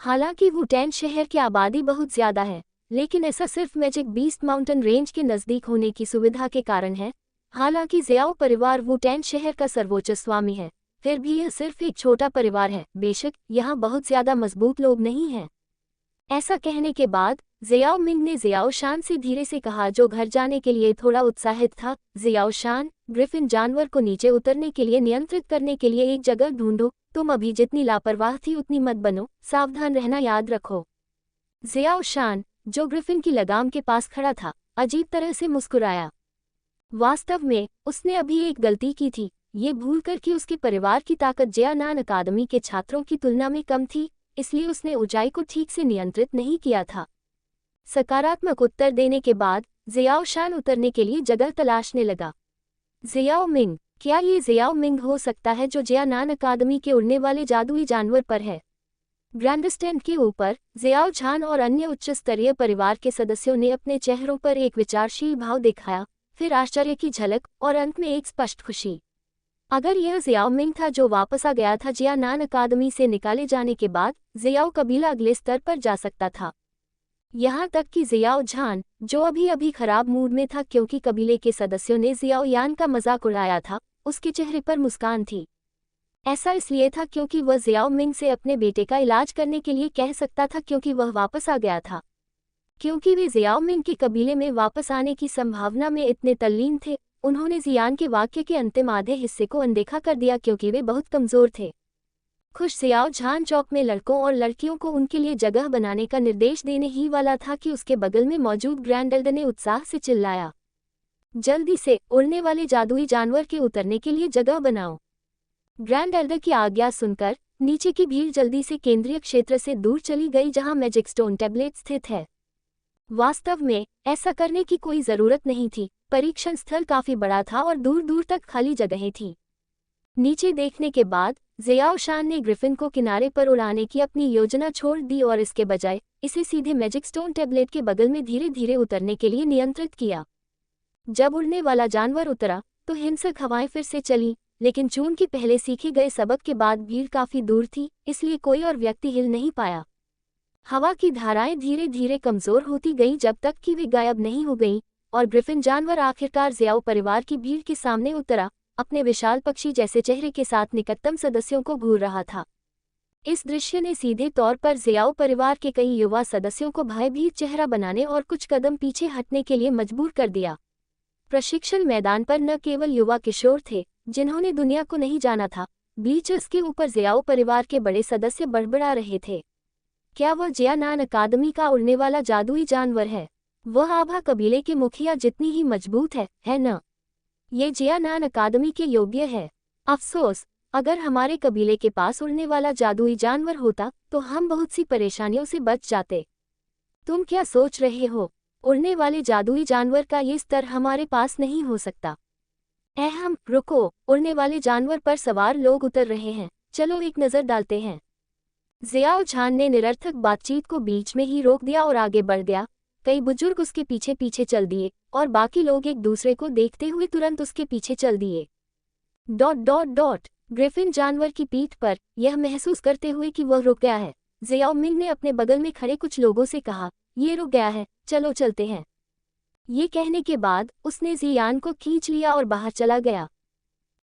हालांकि वुटैन शहर की आबादी बहुत ज्यादा है, लेकिन ऐसा सिर्फ मैजिक बीस्ट माउंटेन रेंज के नज़दीक होने की सुविधा के कारण है। हालांकि जियाओ परिवार वुटैन शहर का सर्वोच्च स्वामी है, फिर भी यह सिर्फ एक छोटा परिवार है। बेशक यहाँ बहुत ज्यादा मजबूत लोग नहीं हैं। ऐसा कहने के बाद जियाओ मिंग ने जियाओ शान से धीरे से कहा, जो घर जाने के लिए थोड़ा उत्साहित था। जियाओ शान, ग्रिफिन जानवर को नीचे उतरने के लिए नियंत्रित करने के लिए एक जगह ढूंढो। तुम अभी जितनी लापरवाह थी उतनी मत बनो, सावधान रहना याद रखो। जियाओ शान, जो ग्रिफिन की लगाम के पास खड़ा था, अजीब तरह से मुस्कुराया। वास्तव में उसने अभी एक गलती की थी, ये भूलकर कि उसके परिवार की ताकत जियानान अकादमी के छात्रों की तुलना में कम थी, इसलिए उसने ऊंचाई को ठीक से नियंत्रित नहीं किया था। सकारात्मक उत्तर देने के बाद जियाओ शान उतरने के लिए जगह तलाशने लगा। जियाओ मिंग, क्या ये जियाओ मिंग हो सकता है जो जियानान अकादमी के उड़ने वाले जादुई जानवर पर है? ग्रैंडस्टैंड के ऊपर जियाओ झान और अन्य उच्च स्तरीय परिवार के सदस्यों ने अपने चेहरों पर एक विचारशील भाव दिखाया, फिर आश्चर्य की झलक और अंत में एक स्पष्ट खुशी। अगर यह जियाओ मिंग था जो वापस आ गया था जियानान अकादमी से निकाले जाने के बाद, जियाओ कबीला अगले स्तर पर जा सकता था। यहाँ तक कि जियाओ झान, जो अभी अभी खराब मूड में था क्योंकि कबीले के सदस्यों ने जियाओ यान का मजाक उड़ाया था, उसके चेहरे पर मुस्कान थी। ऐसा इसलिए था क्योंकि वह जियाओ मिंग से अपने बेटे का इलाज करने के लिए कह सकता था क्योंकि वह वापस आ गया था। क्योंकि वे जियाओ मिंग के कबीले में वापस आने की संभावना में इतने तल्लीन थे, उन्होंने जियान के वाक्य के अंतिम आधे हिस्से को अनदेखा कर दिया क्योंकि वे बहुत कमजोर थे। खुश जियाओ झान चौक में लड़कों और लड़कियों को उनके लिए जगह बनाने का निर्देश देने ही वाला था कि उसके बगल में मौजूद ग्रैंड एल्डर ने उत्साह से चिल्लाया, जल्दी से उड़ने वाले जादुई जानवर के उतरने के लिए जगह बनाओ। ग्रैंड एल्डर की आज्ञा सुनकर नीचे की भीड़ जल्दी से केंद्रीय क्षेत्र से दूर चली गई जहां मैजिक स्टोन टैबलेट स्थित है। वास्तव में ऐसा करने की कोई जरूरत नहीं थी, परीक्षण स्थल काफी बड़ा था और दूर दूर तक खाली जगहें थीं। नीचे देखने के बाद जियाओ शान ने ग्रिफिन को किनारे पर उड़ाने की अपनी योजना छोड़ दी और इसके बजाय इसे सीधे मैजिक स्टोन टैबलेट के बगल में धीरे धीरे उतरने के लिए नियंत्रित किया। जब उड़ने वाला जानवर उतरा तो हिंसक हवाएं फिर से चली, लेकिन चूंकि पहले सीखे गए सबक के बाद भीड़ काफी दूर थी, इसलिए कोई और व्यक्ति हिल नहीं पाया। हवा की धाराएं धीरे धीरे कमजोर होती गईं जब तक कि वे गायब नहीं हो गईं और ग्रिफिन जानवर आखिरकार जियाओ परिवार की भीड़ के सामने उतरा, अपने विशाल पक्षी जैसे चेहरे के साथ निकटतम सदस्यों को घूर रहा था। इस दृश्य ने सीधे तौर पर जियाओ परिवार के कई युवा सदस्यों को भयभीत चेहरा बनाने और कुछ कदम पीछे हटने के लिए मजबूर कर दिया। प्रशिक्षण मैदान पर न केवल युवा किशोर थे जिन्होंने दुनिया को नहीं जाना था, बीचस के ऊपर जियाओ परिवार के बड़े सदस्य बड़बड़ा रहे थे, क्या वह जियानान अकादमी का उड़ने वाला जादुई जानवर है? वह आभा कबीले के मुखिया जितनी ही मजबूत है न? ये जियानान अकादमी के योग्य है। अफसोस, अगर हमारे कबीले के पास उड़ने वाला जादुई जानवर होता तो हम बहुत सी परेशानियों से बच जाते। तुम क्या सोच रहे हो? उड़ने वाले जादुई जानवर का ये स्तर हमारे पास नहीं हो सकता। अहम, रुको, उड़ने वाले जानवर पर सवार लोग उतर रहे हैं, चलो एक नज़र डालते हैं। जियाओ झान ने निरर्थक बातचीत को बीच में ही रोक दिया और आगे बढ़ गया। कई बुजुर्ग उसके पीछे पीछे चल दिए और बाकी लोग एक दूसरे को देखते हुए तुरंत उसके पीछे चल दिए। डॉट डॉट डॉट ग्रिफिन जानवर की पीठ पर यह महसूस करते हुए कि वह रुक गया है, जियाओ मिंग ने अपने बगल में खड़े कुछ लोगों से कहा, ये रुक गया है, चलो चलते हैं। ये कहने के बाद उसने जियान को खींच लिया और बाहर चला गया।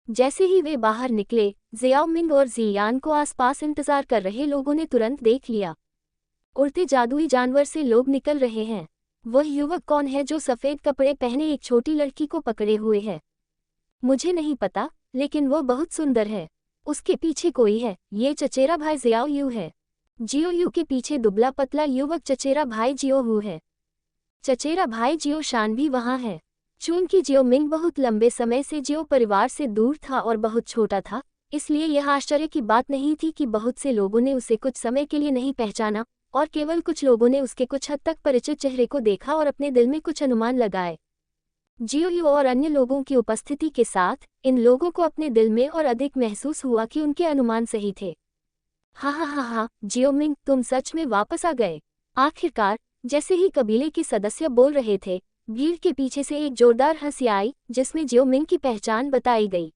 जैसे ही वे बाहर निकले, जियाओ मिंग और जियान को आसपास इंतजार कर रहे लोगों ने तुरंत देख लिया। उड़ते जादुई जानवर से लोग निकल रहे हैं। वह युवक कौन है जो सफेद कपड़े पहने एक छोटी लड़की को पकड़े हुए है? मुझे नहीं पता, लेकिन वह बहुत सुंदर है। उसके पीछे कोई है, ये चचेरा भाई जियाओ यू है। जियो यू के पीछे दुबला पतला युवक चचेरा भाई जियो हू है। चचेरा भाई जियो शान भी वहाँ है। चूंकि जियो मिंग बहुत लंबे समय से जियो परिवार से दूर था और बहुत छोटा था, इसलिए यह आश्चर्य की बात नहीं थी कि बहुत से लोगों ने उसे कुछ समय के लिए नहीं पहचाना और केवल कुछ लोगों ने उसके कुछ हद तक परिचित चेहरे को देखा और अपने दिल में कुछ अनुमान लगाए। जियो यू और अन्य लोगों की उपस्थिति के साथ इन लोगों को अपने दिल में और अधिक महसूस हुआ कि उनके अनुमान सही थे। हा, जियो मिंग, तुम सच में वापस आ गए। आखिरकार, जैसे ही कबीले के सदस्य बोल रहे थे, भीड़ के पीछे से एक जोरदार हंसी आई जिसमें जियो मिंग की पहचान बताई गई।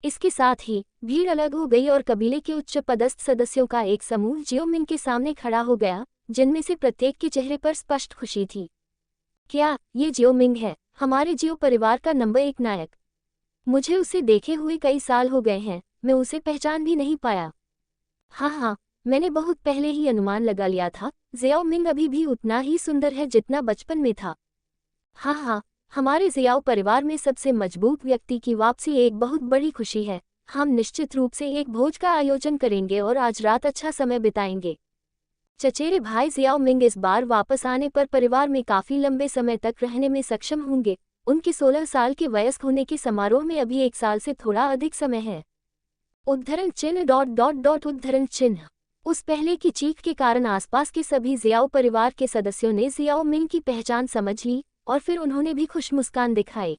इसके साथ ही भीड़ अलग हो गई और कबीले के उच्च पदस्थ सदस्यों का एक समूह जियो मिंग के सामने खड़ा हो गया, जिनमें से प्रत्येक के चेहरे पर स्पष्ट खुशी थी। क्या ये जियो मिंग है, हमारे जियो परिवार का नंबर 1 नायक? मुझे उसे देखे हुए कई साल हो गए हैं, मैं उसे पहचान भी नहीं पाया। हाँ, मैंने बहुत पहले ही अनुमान लगा लिया था, जियाओ मिंग अभी भी उतना ही सुंदर है जितना बचपन में था। हाँ, हमारे जियाओ परिवार में सबसे मजबूत व्यक्ति की वापसी एक बहुत बड़ी खुशी है। हम निश्चित रूप से एक भोज का आयोजन करेंगे और आज रात अच्छा समय बिताएंगे। चचेरे भाई जियाओ मिंग इस बार वापस आने पर परिवार में काफी लंबे समय तक रहने में सक्षम होंगे। उनके 16 साल के वयस्क होने के समारोह में अभी 1 साल से थोड़ा अधिक समय है। उद्धरण चिन्ह ... उद्धरण चिन्ह। उस पहले की चीख के कारण आसपास के सभी जियाओ परिवार के सदस्यों ने जियाओ मिंग की पहचान समझ ली और फिर उन्होंने भी खुश मुस्कान दिखाई।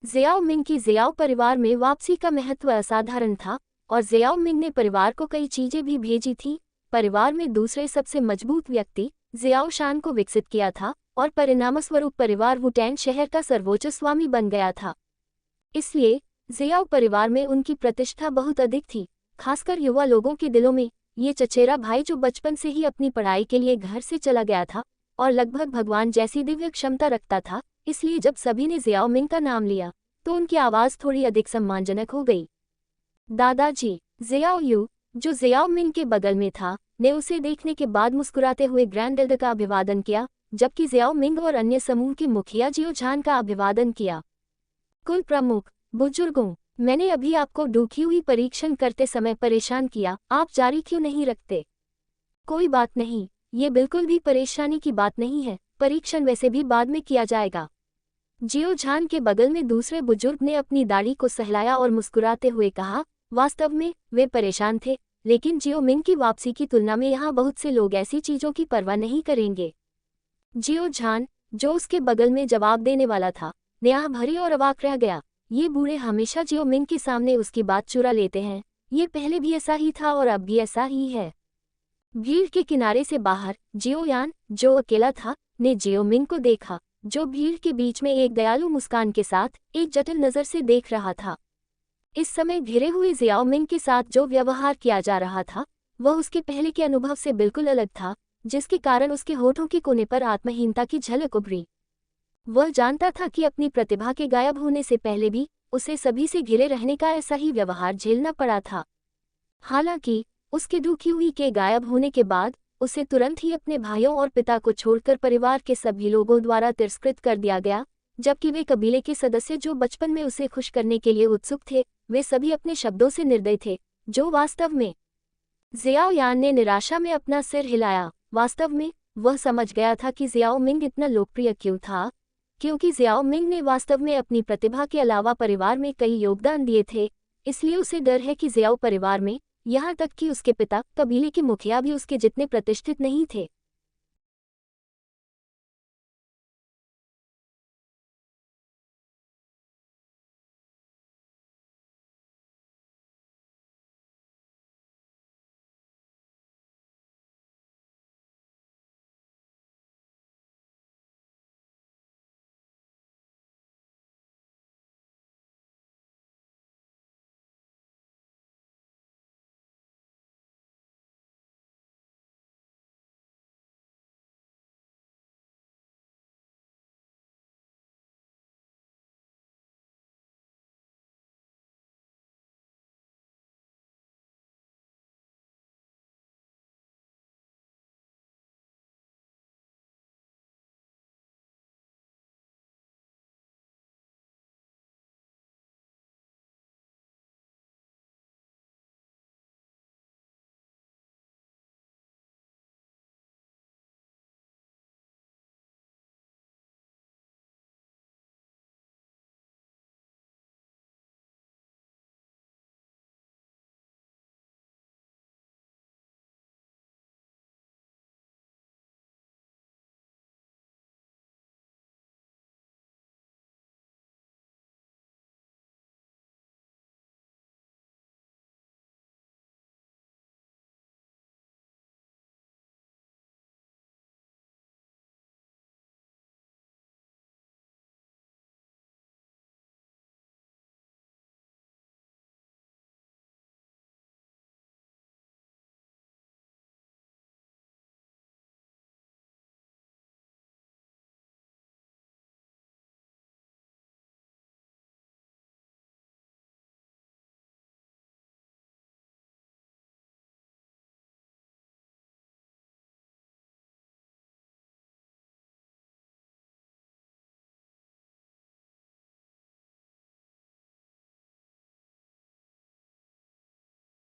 जियाओ मिंग की जियाओ परिवार में वापसी का महत्व असाधारण था और जियाओ मिंग ने परिवार को कई चीजें भी भेजी थी। परिवार में दूसरे सबसे मजबूत व्यक्ति जियाओ शान को विकसित किया था और परिणामस्वरूप परिवार वुटैन शहर का सर्वोच्च स्वामी बन गया था। इसलिए जियाओ परिवार में उनकी प्रतिष्ठा बहुत अधिक थी, खासकर युवा लोगों के दिलों में। ये चचेरा भाई जो बचपन से ही अपनी पढ़ाई के लिए घर से चला गया था, और लगभग भगवान जैसी दिव्य क्षमता रखता था, इसलिए जब सभी ने जियाओ मिंग का नाम लिया तो उनकी आवाज़ थोड़ी अधिक सम्मानजनक हो गई। दादाजी, जियाओ यू, जो जियाओ मिंग के बगल में था, ने उसे देखने के बाद मुस्कुराते हुए ग्रैंड एल्डर का अभिवादन किया, जबकि जियाओ मिंग और अन्य समूह के मुखिया जियो झान का अभिवादन किया। कुल प्रमुख, बुजुर्गों, मैंने अभी आपको डूक्यूई परीक्षण करते समय परेशान किया, आप जारी क्यों नहीं रखते? कोई बात नहीं, ये बिल्कुल भी परेशानी की बात नहीं है, परीक्षण वैसे भी बाद में किया जाएगा। जियो झान के बगल में दूसरे बुजुर्ग ने अपनी दाढ़ी को सहलाया और मुस्कुराते हुए कहा, वास्तव में वे परेशान थे, लेकिन जियो मिंग की वापसी की तुलना में यहाँ बहुत से लोग ऐसी चीज़ों की परवाह नहीं करेंगे। जियो झान, जो उसके बगल में जवाब देने वाला था, ने आह भरी और अवाक रह गया। ये बूढ़े हमेशा जियो मिंग के सामने उसकी बात चुरा लेते हैं, ये पहले भी ऐसा ही था और अब भी ऐसा ही है। भीड़ के किनारे से बाहर जियो यान, जो अकेला था, ने जियो मिंग को देखा, जो भीड़ के बीच में एक दयालु मुस्कान के साथ एक जटिल नज़र से देख रहा था। इस समय घिरे हुए जियाओ मिंग के साथ जो व्यवहार किया जा रहा था वह उसके पहले के अनुभव से बिल्कुल अलग था, जिसके कारण उसके होठों के कोने पर आत्महीनता की झलक उभरी। वह जानता था कि अपनी प्रतिभा के गायब होने से पहले भी उसे सभी से घिरे रहने का ऐसा ही व्यवहार झेलना पड़ा था। हालांकि उसके डूक्यूई के गायब होने के बाद उसे तुरंत ही अपने भाइयों और पिता को छोड़कर परिवार के सभी लोगों द्वारा तिरस्कृत कर दिया गया, जबकि वे कबीले के सदस्य जो बचपन में उसे खुश करने के लिए उत्सुक थे, वे सभी अपने शब्दों से निर्दयी थे, जो वास्तव में। जियाओ यान ने निराशा में अपना सिर हिलाया। वास्तव में वह समझ गया था कि जियाओ मिंग इतना लोकप्रिय क्यों था, क्योंकि जियाओ मिंग ने वास्तव में अपनी प्रतिभा के अलावा परिवार में कई योगदान दिए थे। इसलिए उसे डर है कि जियाओ परिवार में, यहाँ तक कि उसके पिता, कबीले के मुखिया भी उसके जितने प्रतिष्ठित नहीं थे।